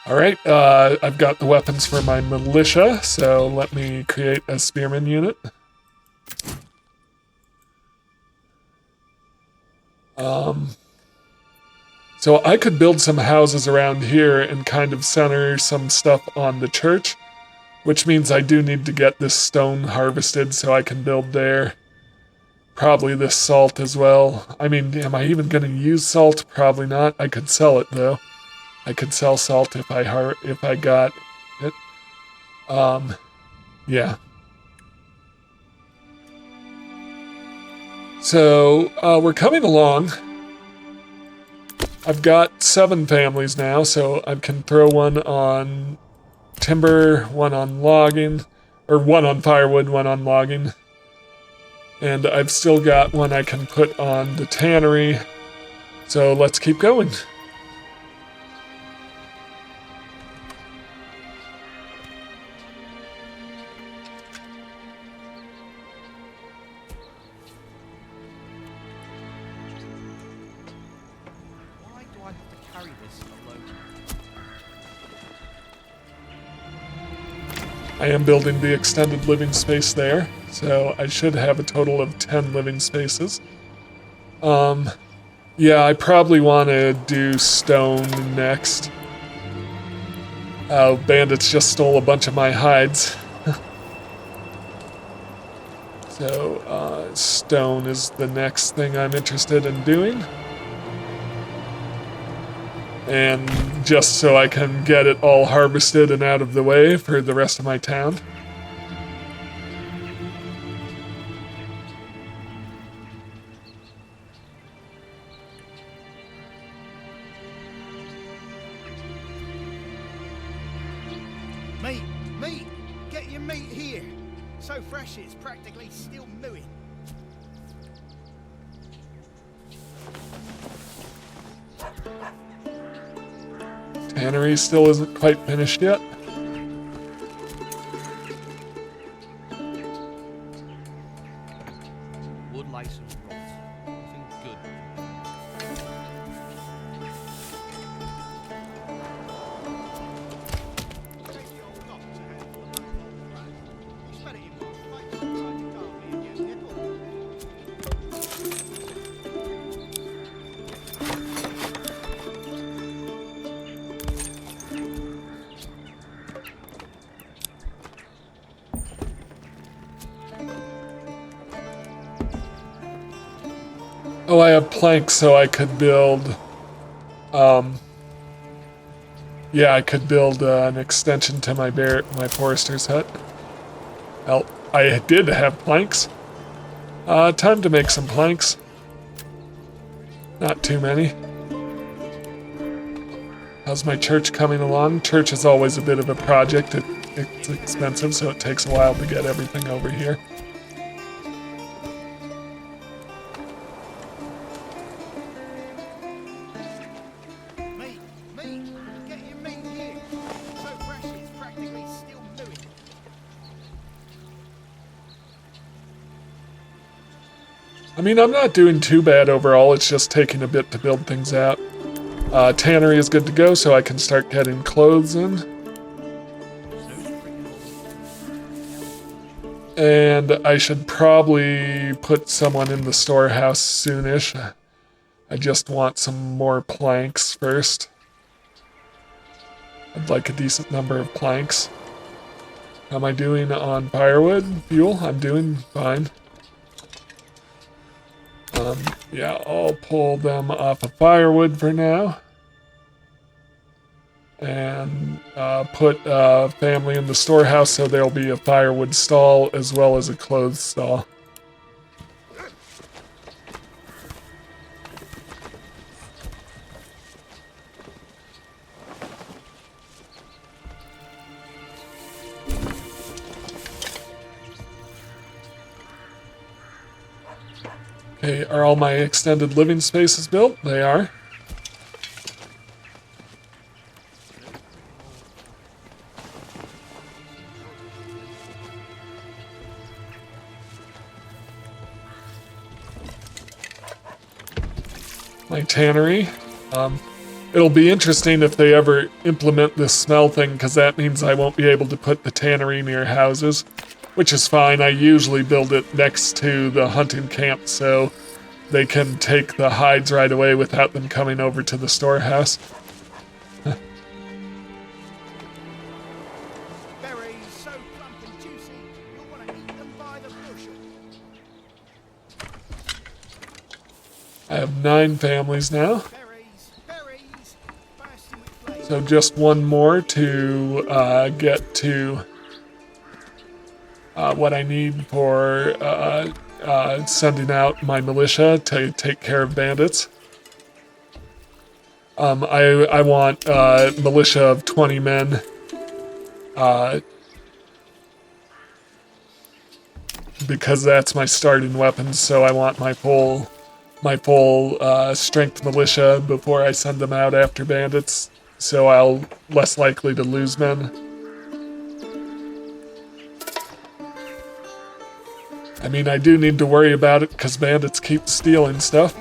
Alright, I've got the weapons for my militia, so let me create a spearman unit. So I could build some houses around here and kind of center some stuff on the church, which means I do need to get this stone harvested so I can build there. Probably this salt as well. I mean, am I even going to use salt? Probably not. I could sell it though. I could sell salt if I got it. Yeah. So we're coming along. I've got 7 families now, so I can throw one on timber, one on logging, or one on firewood, one on logging. And I've still got one I can put on the tannery. So let's keep going. Why do I have to carry this alone? I am building the extended living space there, so I should have a total of 10 living spaces. Yeah, I probably want to do stone next. Bandits just stole a bunch of my hides. So, stone is the next thing I'm interested in doing. And just so I can get it all harvested and out of the way for the rest of my town. Meat! Get your meat here! So fresh it's practically still mooing. Tannery still isn't quite finished yet. Wood license rot. Nothing good. Take the old dog to handle the Manor Lords High Peaks. You spat it in my face and tried to carve me a new nipple. Oh, I have planks, so I could build, yeah, I could build an extension to my forester's hut. Well, I did have planks. Time to make some planks. Not too many. How's my church coming along? Church is always a bit of a project. It's expensive, so it takes a while to get everything over here. Meat! Get your meat here! So fresh it's practically still mooing. I mean, I'm not doing too bad overall. It's just taking a bit to build things out. Tannery is good to go, so I can start getting clothes in. And I should probably put someone in the storehouse soonish. I just want some more planks first. I'd like a decent number of planks. How am I doing on firewood fuel? I'm doing fine. Yeah, I'll pull them off of firewood for now. And put family in the storehouse so there'll be a firewood stall as well as a clothes stall. Okay, are all my extended living spaces built? They are. My tannery. It'll be interesting if they ever implement this smell thing, because that means I won't be able to put the tannery near houses, which is fine. I usually build it next to the hunting camp so they can take the hides right away without them coming over to the storehouse. Berries so plump and juicy, you'll want to eat them by the bushel. I have 9 families now. Berries, bursting with flavour. So just one more to get to what I need for sending out my militia to take care of bandits. I want a militia of 20 men. Because that's my starting weapon, so I want my full strength militia before I send them out after bandits, so I'll less likely to lose men. I mean, I do need to worry about it because bandits keep stealing stuff.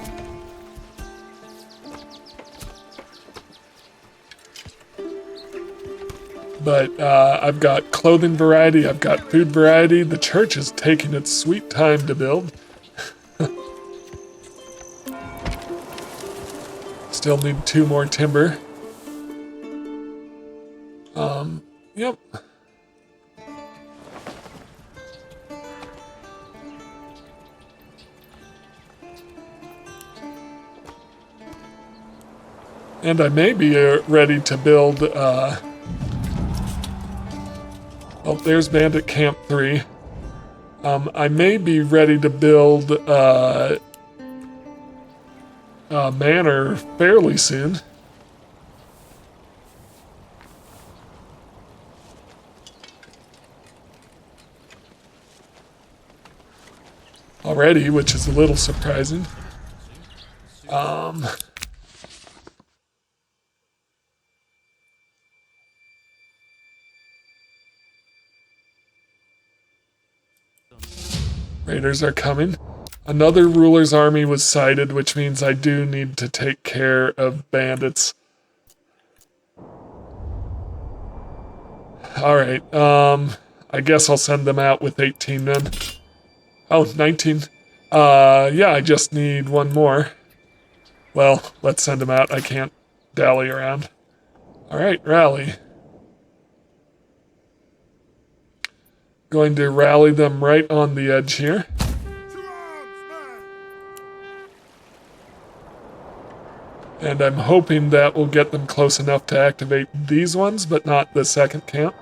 But I've got clothing variety, I've got food variety. The church is taking its sweet time to build. Still need 2 more timber. Yep. And I may be ready to build, oh, there's Bandit Camp 3. I may be ready to build, manor fairly soon. Already, which is a little surprising. Raiders are coming. Another ruler's army was sighted, which means I do need to take care of bandits. Alright, I guess I'll send them out with 18 men. Oh, 19. Yeah, I just need 1 more. Well, let's send them out. I can't dally around. Alright, rally. Going to rally them right on the edge here. To arms, man! And I'm hoping that will get them close enough to activate these ones, but not the second camp.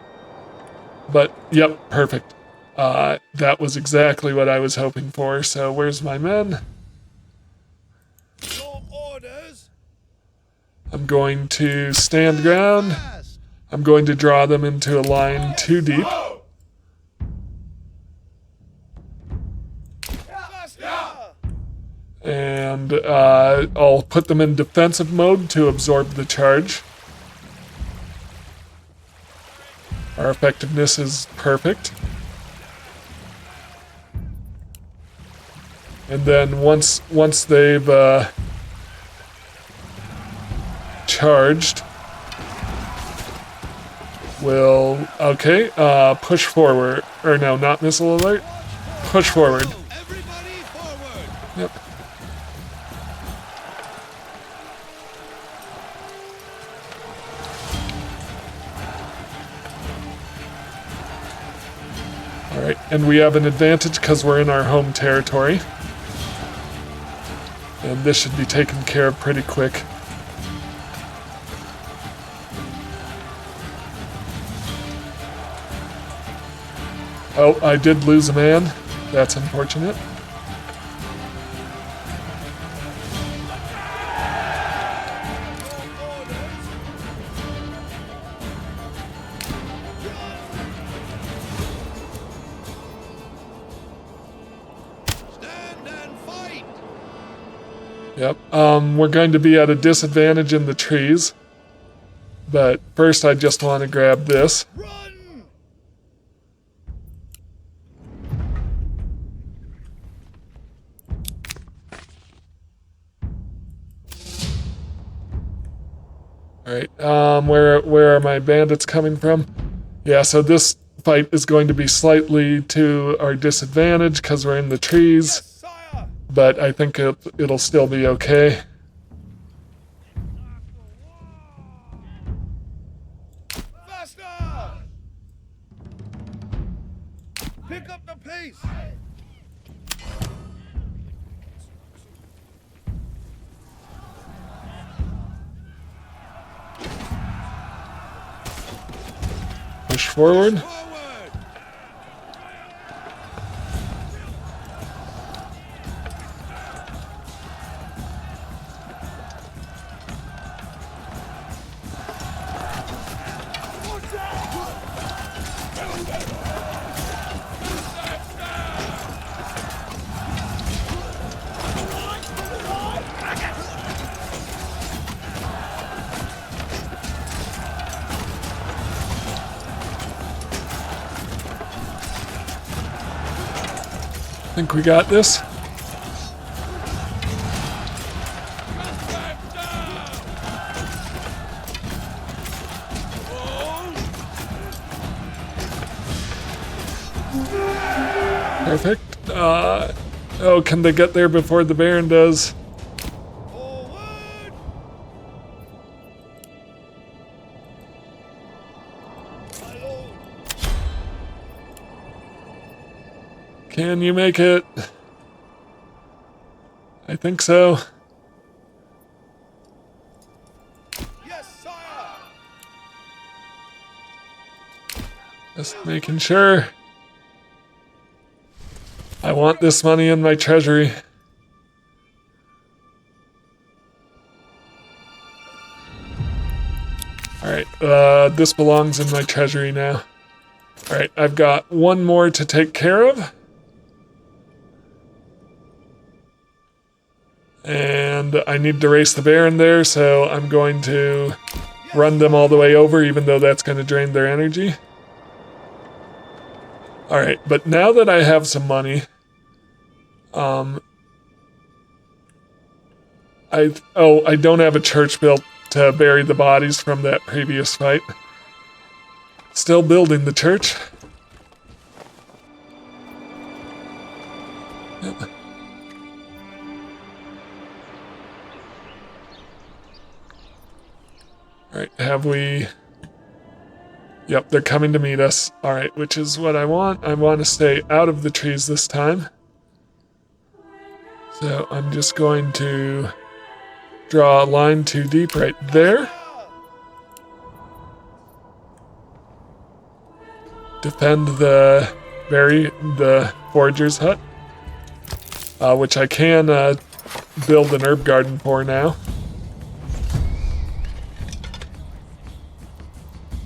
But, yep, perfect. That was exactly what I was hoping for. So where's my men? Your orders? I'm going to stand ground. Fast. I'm going to draw them into a line 2 deep. Faster! And I'll put them in defensive mode to absorb the charge. Our effectiveness is perfect. And then once they've charged, we'll push forward. Or no, not missile alert. Push forward. Everybody forward! Yep. Alright, and we have an advantage because we're in our home territory. And this should be taken care of pretty quick. Oh, I did lose a man. That's unfortunate. Stand and fight! Yep, we're going to be at a disadvantage in the trees. But first I just want to grab this. Run! Alright, where are my bandits coming from? Yeah, so this fight is going to be slightly to our disadvantage because we're in the trees, Sire! but I think it'll still be okay. Faster! Pick up the pace! Push forward. Forward! Think we got this? Perfect. Oh, can they get there before the Baron does? Forward! My lord! Can you make it? I think so. Yes, sire! Just making sure. I want this money in my treasury. Alright, this belongs in my treasury now. Alright, I've got one more to take care of. And I need to race the Baron there, so I'm going to run them all the way over, even though that's going to drain their energy. Alright, but now that I have some money, I don't have a church built to bury the bodies from that previous fight. Still building the church. Yep. Alright, have we... Yep, they're coming to meet us. Alright, which is what I want. I want to stay out of the trees this time. So I'm just going to draw a line too deep right there. Defend the forager's hut, which I can build an herb garden for now.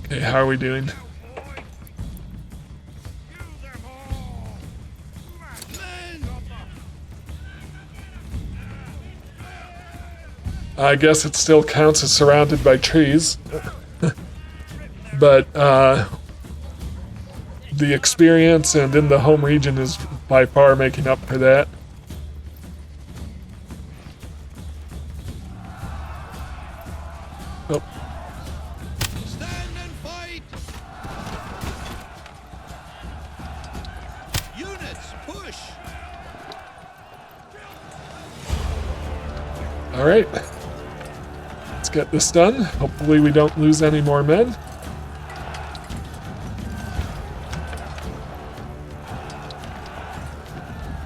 Okay, how are we doing? I guess it still counts as surrounded by trees. But the experience and in the home region is by far making up for that. Oh. Stand and fight! Units, push! All right. Let's get this done. Hopefully we don't lose any more men.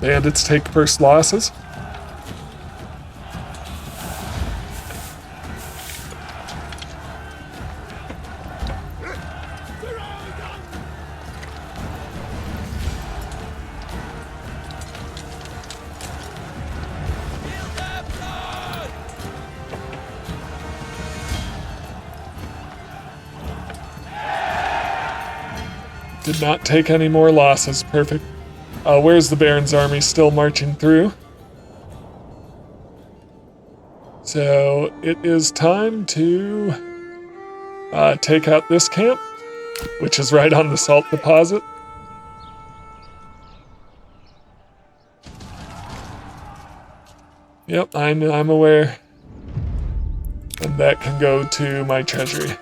Bandits take first losses. Did not take any more losses. Perfect. Where's the Baron's army? Still marching through. So it is time to take out this camp, which is right on the salt deposit. Yep, I'm aware. And that can go to my treasury.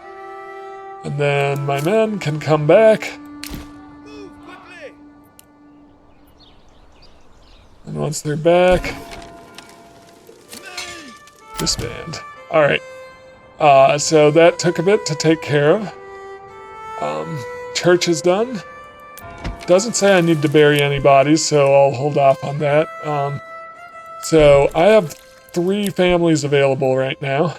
And then my men can come back. Move quickly! And once they're back, disband. Alright. So that took a bit to take care of. Church is done. Doesn't say I need to bury any bodies, so I'll hold off on that. So I have 3 families available right now.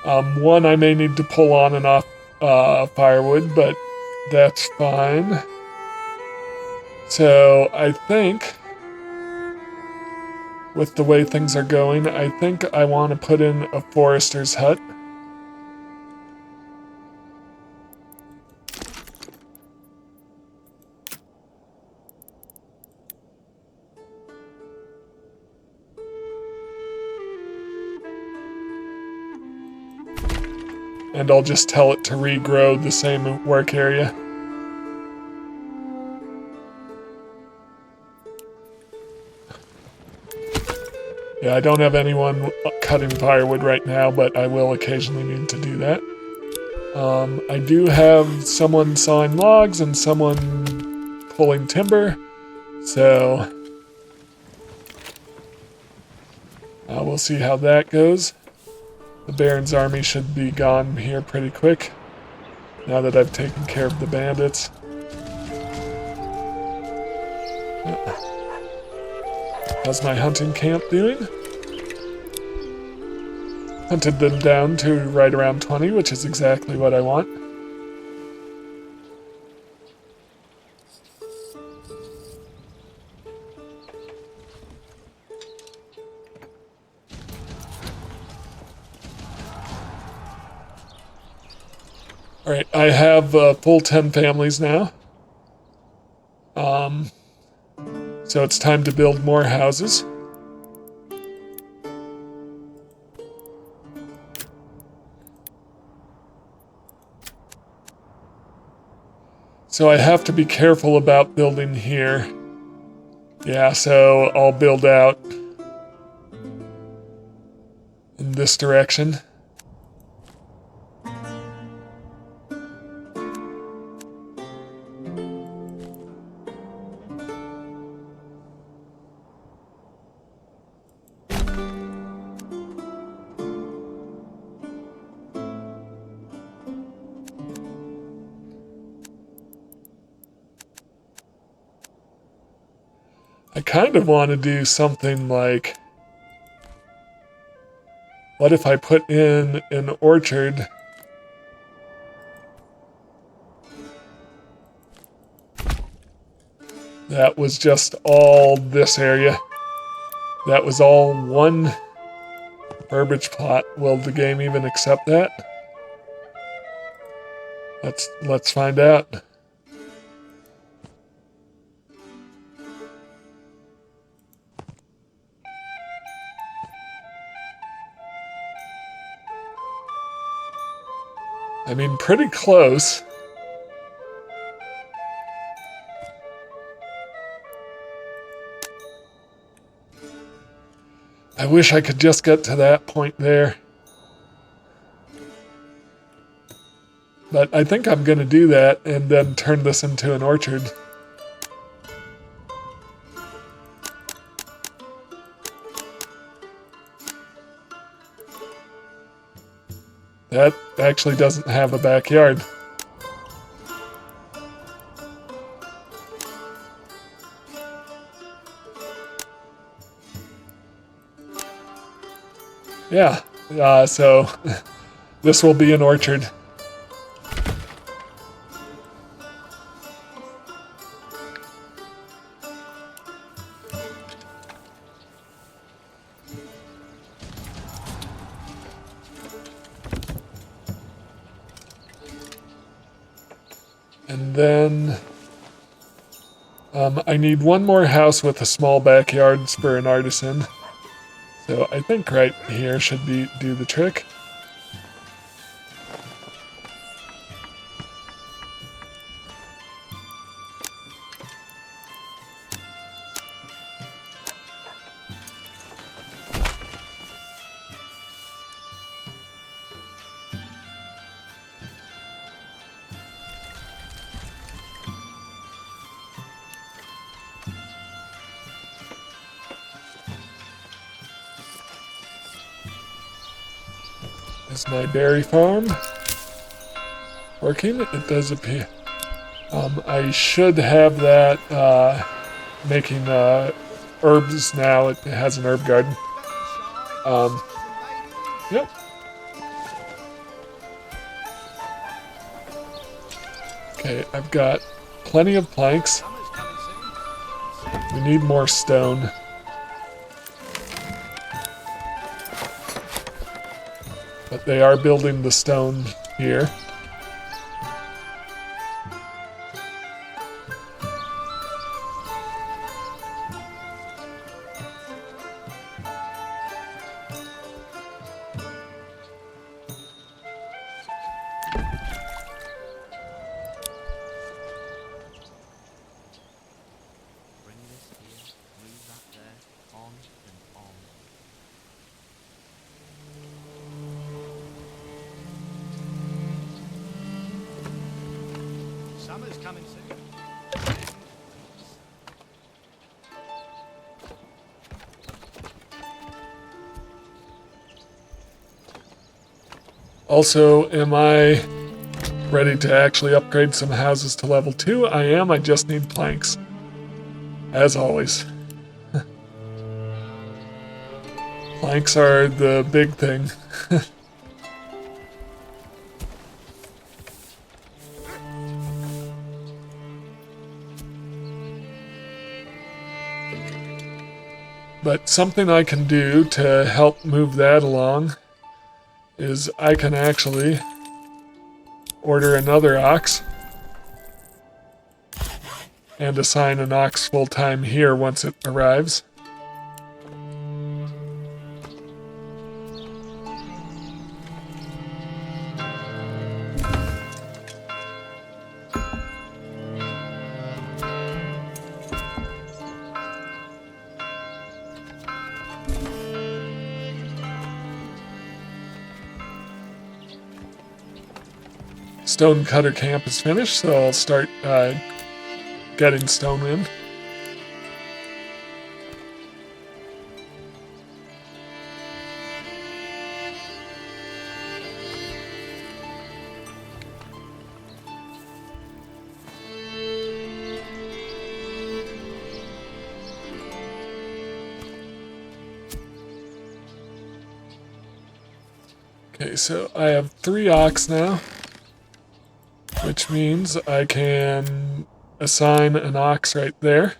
One I may need to pull on and off firewood, but that's fine. So I think, with the way things are going, I think I want to put in a forester's hut. And I'll just tell it to regrow the same work area. Yeah, I don't have anyone cutting firewood right now, but I will occasionally need to do that. I do have someone sawing logs and someone pulling timber, so we'll see how that goes. The Baron's army should be gone here pretty quick, now that I've taken care of the bandits. How's my hunting camp doing? Hunted them down to right around 20, which is exactly what I want. Alright, I have full 10 families now. So it's time to build more houses. So I have to be careful about building here. Yeah, so I'll build out in this direction. I kind of want to do something like, what if I put in an orchard? That was just all this area. That was all one herbage plot. Will the game even accept that? Let's find out. I mean, pretty close. I wish I could just get to that point there. But I think I'm going to do that and then turn this into an orchard. That actually doesn't have a backyard. yeah, so this will be an orchard. And then I need one more house with a small backyard for an artisan. So I think right here should do the trick. Is my berry farm working? It does appear. I should have that making herbs now. It has an herb garden. Yep. Okay, I've got plenty of planks. We need more stone. But they are building the stone here. Bring this here, move that there, on and on. Summer's coming soon. Also, am I ready to actually upgrade some houses to level 2? I am, I just need planks. As always. Planks are the big thing. But something I can do to help move that along is I can actually order another ox and assign an ox full-time here once it arrives. Stone cutter camp is finished, so I'll start getting stone in. Okay, so I have 3 ox now, which means I can assign an ox right there.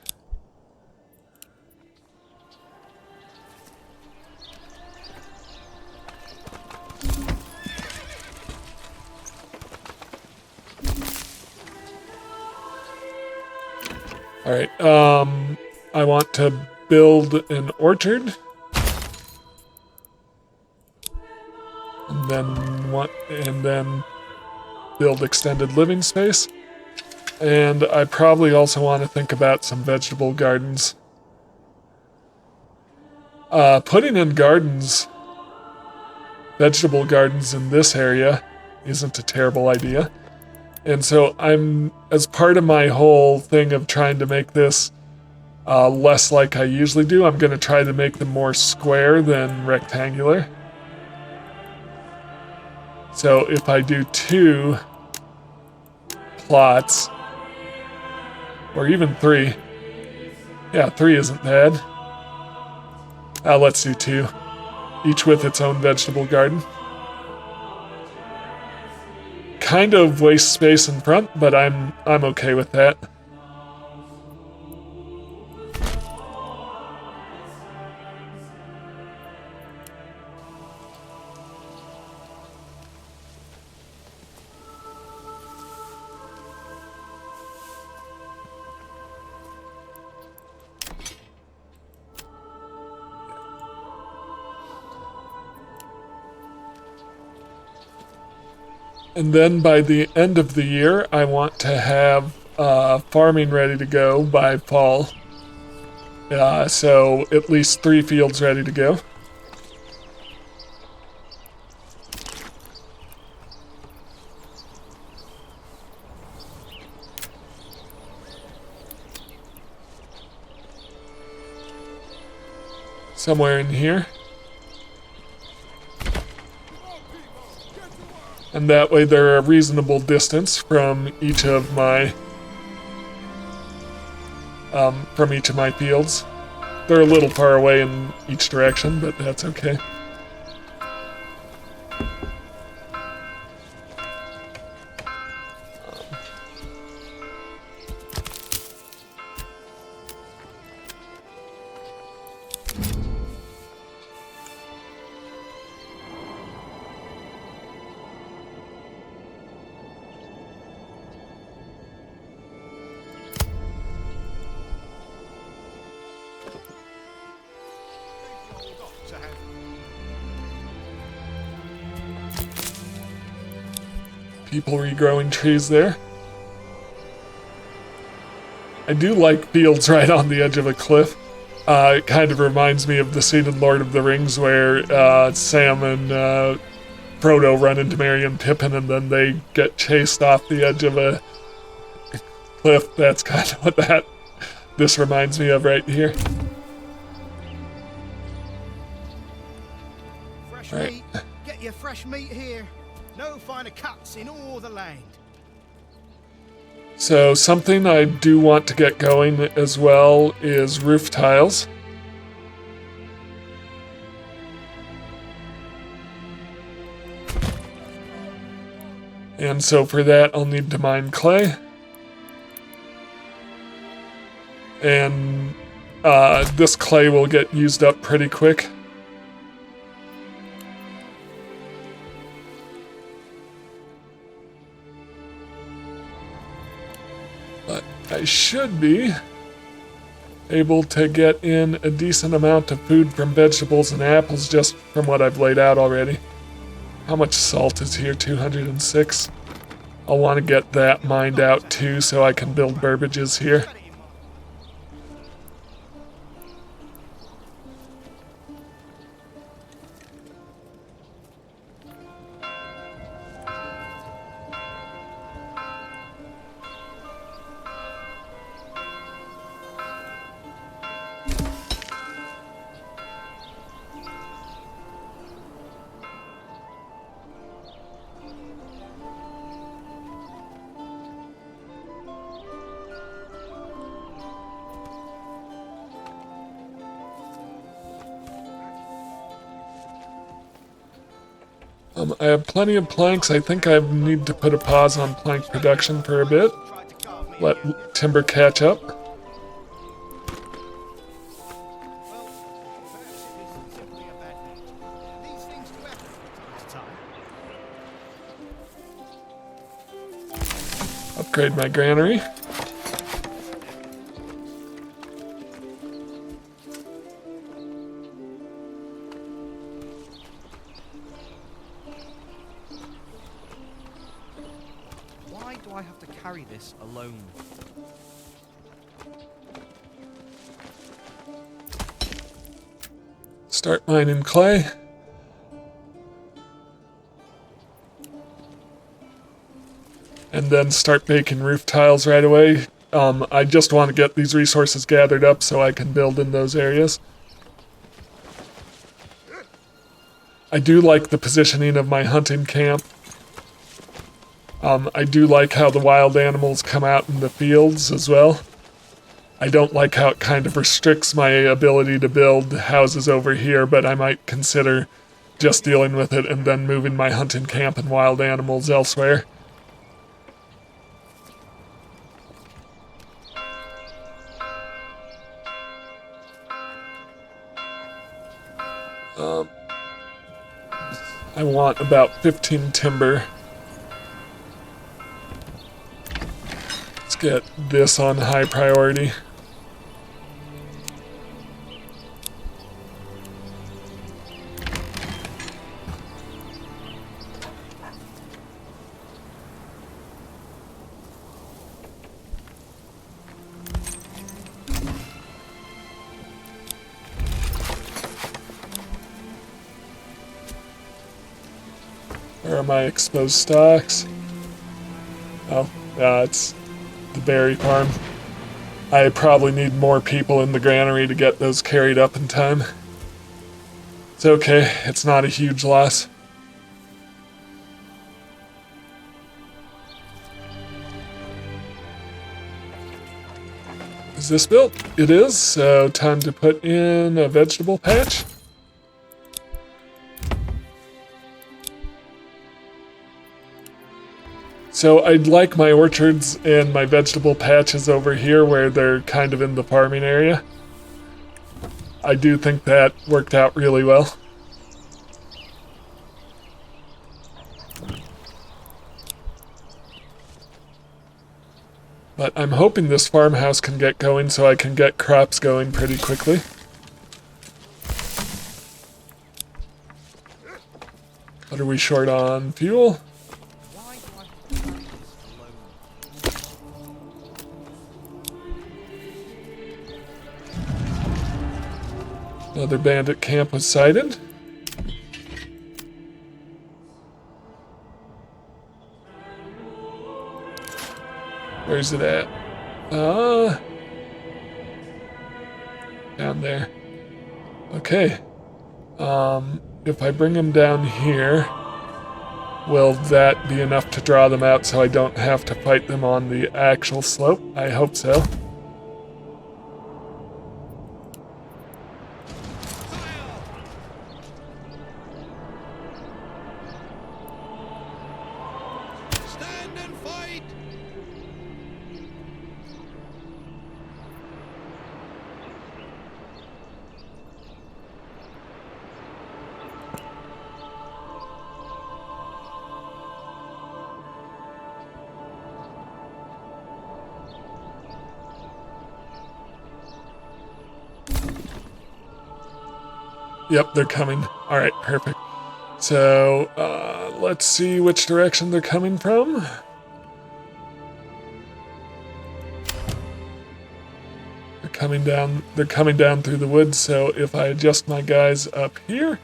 Alright, I want to build an orchard. And then build extended living space. And I probably also want to think about some vegetable gardens. Putting in vegetable gardens in this area isn't a terrible idea. And so as part of my whole thing of trying to make this less like I usually do, I'm going to try to make them more square than rectangular. So if I do 2 plots, or even 3, yeah, 3 isn't bad. Let's do 2. each with its own vegetable garden. Kind of waste space in front, but I'm okay with that. And then by the end of the year, I want to have farming ready to go by fall. So at least 3 fields ready to go. Somewhere in here. And that way they're a reasonable distance from each of my fields. They're a little far away in each direction, but that's okay. People regrowing trees there. I do like fields right on the edge of a cliff. It kind of reminds me of the scene in Lord of the Rings where Sam and Frodo run into Merry and Pippin and then they get chased off the edge of a cliff. That's kind of what this reminds me of right here. Fresh Right. meat. Get your fresh meat here. No finer cuts in all the land. So something I do want to get going as well is roof tiles. And so for that I'll need to mine clay. And this clay will get used up pretty quick. But I should be able to get in a decent amount of food from vegetables and apples just from what I've laid out already. How much salt is here? 206. I'll want to get that mined out too so I can build burbages here. I have plenty of planks. I think I need to put a pause on plank production for a bit. Tried to carve me Let again. timber catch up. Well, perhaps it was simply a bad night. These things do happen from time to time. Upgrade my granary. Why do I have to carry this alone? Start mining clay. And then start making roof tiles right away. I just want to get these resources gathered up so I can build in those areas. I do like the positioning of my hunting camp. I do like how the wild animals come out in the fields as well. I don't like how it kind of restricts my ability to build houses over here, but I might consider just dealing with it and then moving my hunting camp and wild animals elsewhere. I want about 15 timber. Let's get this on high priority. Where are my exposed stocks? Oh, it's the berry farm. I probably need more people in the granary to get those carried up in time. It's okay, it's not a huge loss. Is this built? It is, so time to put in a vegetable patch. So I'd like my orchards and my vegetable patches over here where they're kind of in the farming area. I do think that worked out really well. But I'm hoping this farmhouse can get going so I can get crops going pretty quickly. What are we short on? Fuel? Why do I have to carry this alone? Another bandit camp was sighted. Where's it at? Down there. Okay. If I bring them down here, will that be enough to draw them out so I don't have to fight them on the actual slope? I hope so. Stand and fight! Yep, they're coming. All right, perfect. So, let's see which direction they're coming from. They're coming down through the woods, so if I adjust my guys up here.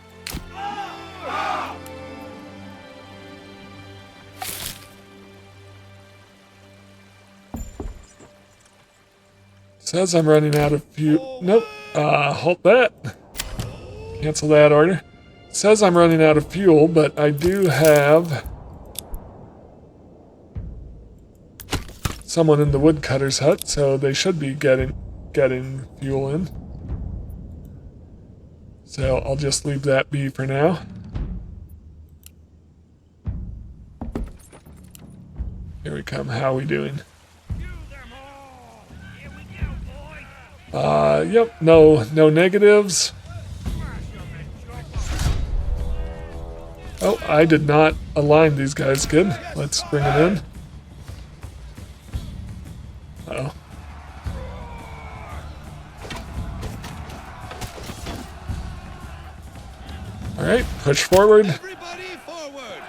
Says I'm running out of fuel. Nope. Halt that. Cancel that order. Says I'm running out of fuel, but I do have someone in the woodcutter's hut, so they should be getting fuel in. So I'll just leave that be for now. Here we come. How are we doing? Yep. No negatives. Oh, I did not align these guys good. Let's bring them in. Uh-oh. All right, push forward. Everybody forward!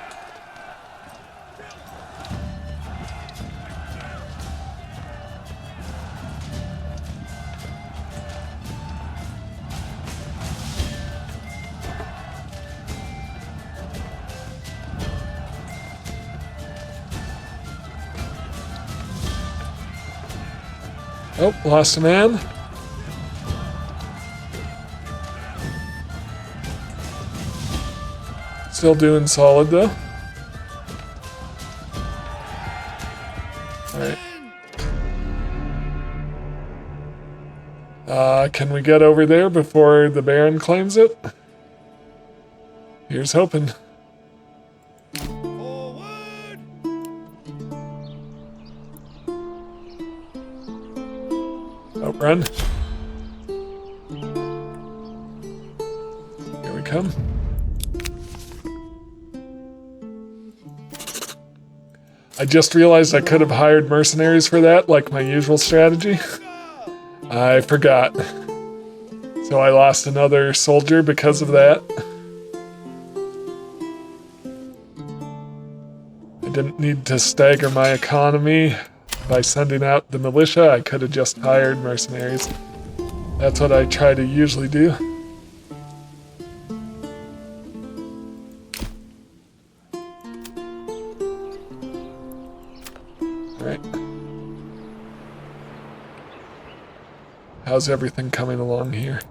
Oh, lost a man. Still doing solid though. Alright. Can we get over there before the Baron claims it? Here's hoping. Forward! Outrun. Here we come. I just realized I could have hired mercenaries for that, like my usual strategy. I forgot. So I lost another soldier because of that. I didn't need to stagger my economy by sending out the militia. I could have just hired mercenaries. That's what I try to usually do. Alright. How's everything coming along here?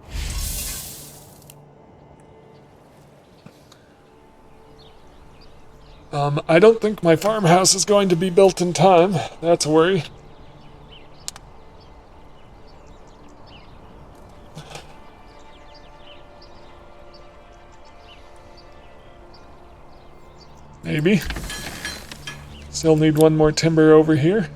I don't think my farmhouse is going to be built in time. That's a worry. Maybe. Still need one more timber over here.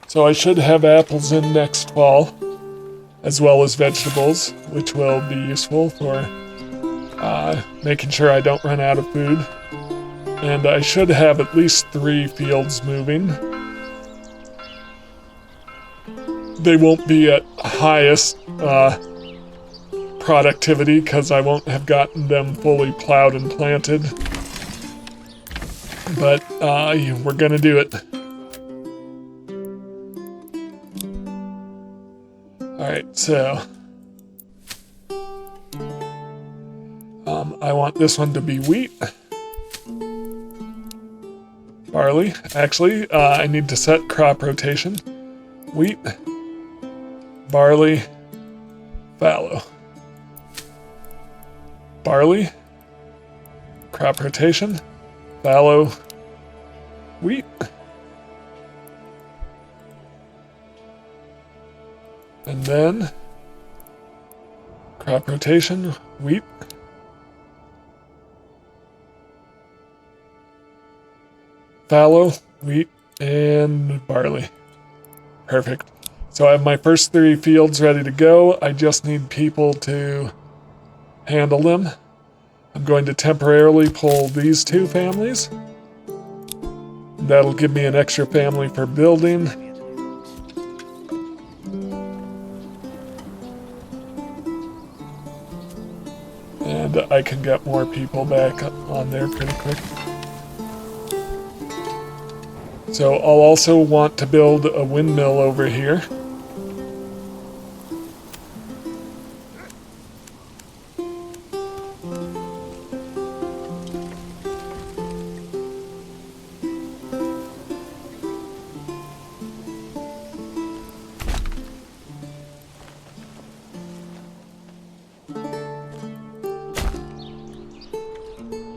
So I should have apples in next fall, as well as vegetables, which will be useful for making sure I don't run out of food. And I should have at least 3 fields moving. They won't be at highest productivity because I won't have gotten them fully plowed and planted. But we're gonna do it. Alright, so I want this one to be wheat. Barley. Actually, I need to set crop rotation. Wheat, barley, fallow. Barley, crop rotation, fallow, wheat. And then crop rotation, wheat. Fallow, wheat, and barley. Perfect. So I have my first 3 fields ready to go. I just need people to handle them. I'm going to temporarily pull these 2 families. That'll give me an extra family for building. And I can get more people back on there pretty quick. So I'll also want to build a windmill over here.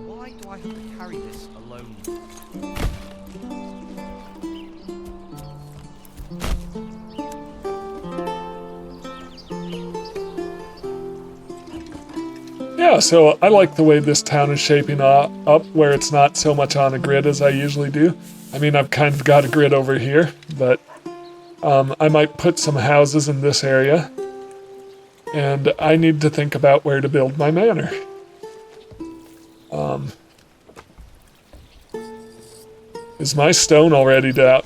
Why do I have to carry this alone? Yeah, so I like the way this town is shaping up where it's not so much on a grid as I usually do. I mean, I've kind of got a grid over here, but I might put some houses in this area. And I need to think about where to build my manor. Is my stone all ready to...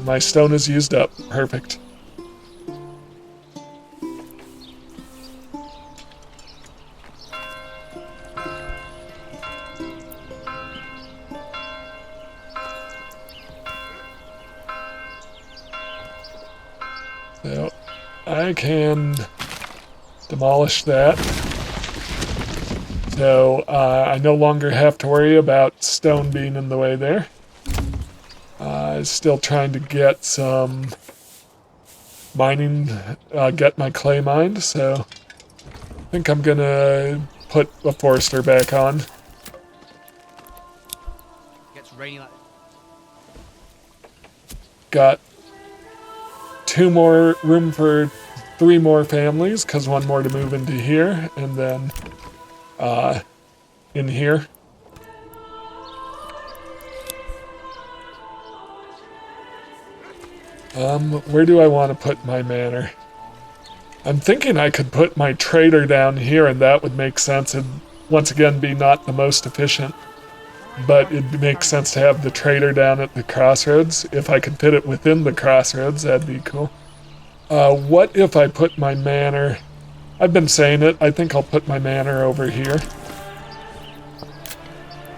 My stone is used up. Perfect. So, I can Demolish that. So I no longer have to worry about stone being in the way there. Still trying to get some mining, get my clay mined, so I think I'm gonna put a forester back on. Gets raining like. Got room for 3 more families, because 1 more to move into here, and then in here. Where do I want to put my manor? I'm thinking I could put my trader down here, and that would make sense. It'd once again be not the most efficient, but it makes sense to have the trader down at the crossroads. If I could fit it within the crossroads, that'd be cool. What if I put my manor... I've been saying it, I think I'll put my manor over here.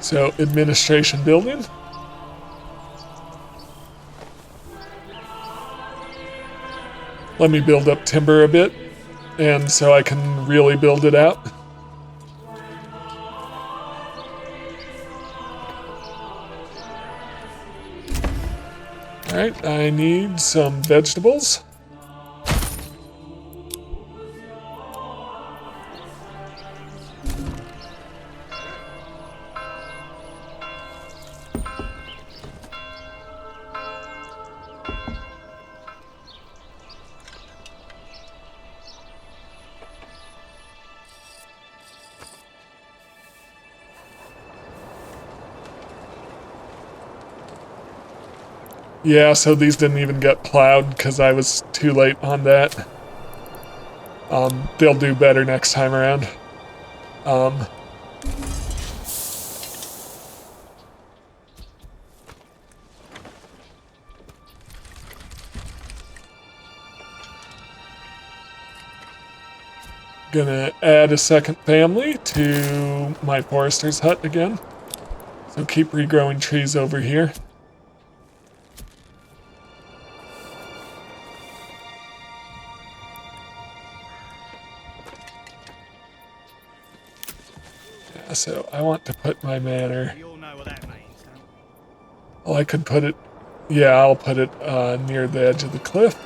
So, administration building. Let me build up timber a bit, and so I can really build it out. Alright, I need some vegetables. Yeah, so these didn't even get plowed because I was too late on that. They'll do better next time around. Gonna add a second family to my forester's hut again. So keep regrowing trees over here. So I want to put my manor... You all know what that means, huh? Well, I could put it... Yeah, I'll put it near the edge of the cliff.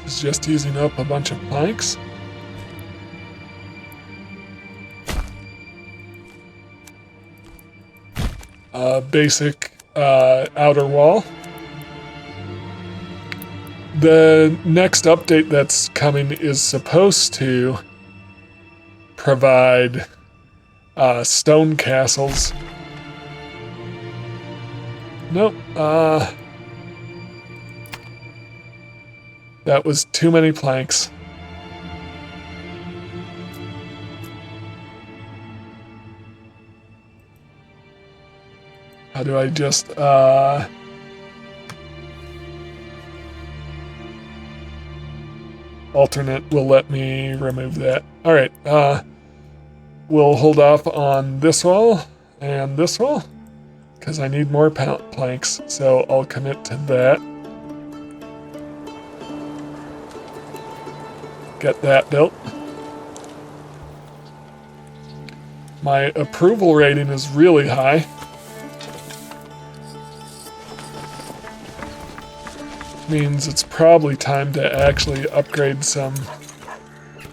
It's just using up a bunch of planks. Basic outer wall. The next update that's coming is supposed to provide stone castles. Nope. That was too many planks. How do I just, alternate will let me remove that. Alright, we'll hold off on this wall and this wall, because I need more planks, so I'll commit to that. Get that built. My approval rating is really high. Means it's probably time to actually upgrade some...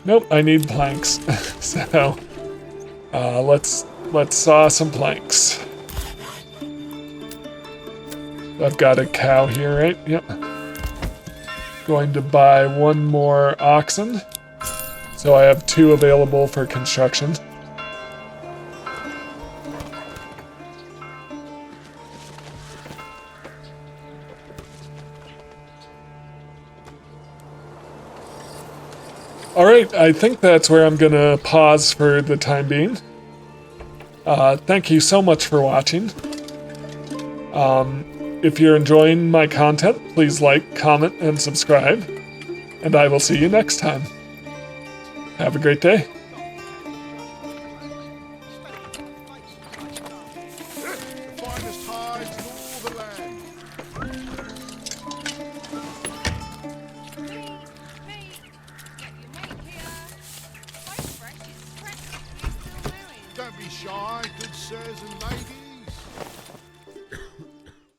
Nope, I need planks. So, let's saw some planks. I've got a cow here, right? Yep. going to buy one more oxen. So I have 2 available for construction. Alright, I think that's where I'm gonna pause for the time being. Thank you so much for watching. If you're enjoying my content, please like, comment, and subscribe. And I will see you next time. Have a great day. The finest hides in all the land. Don't be shy, good sirs and ladies.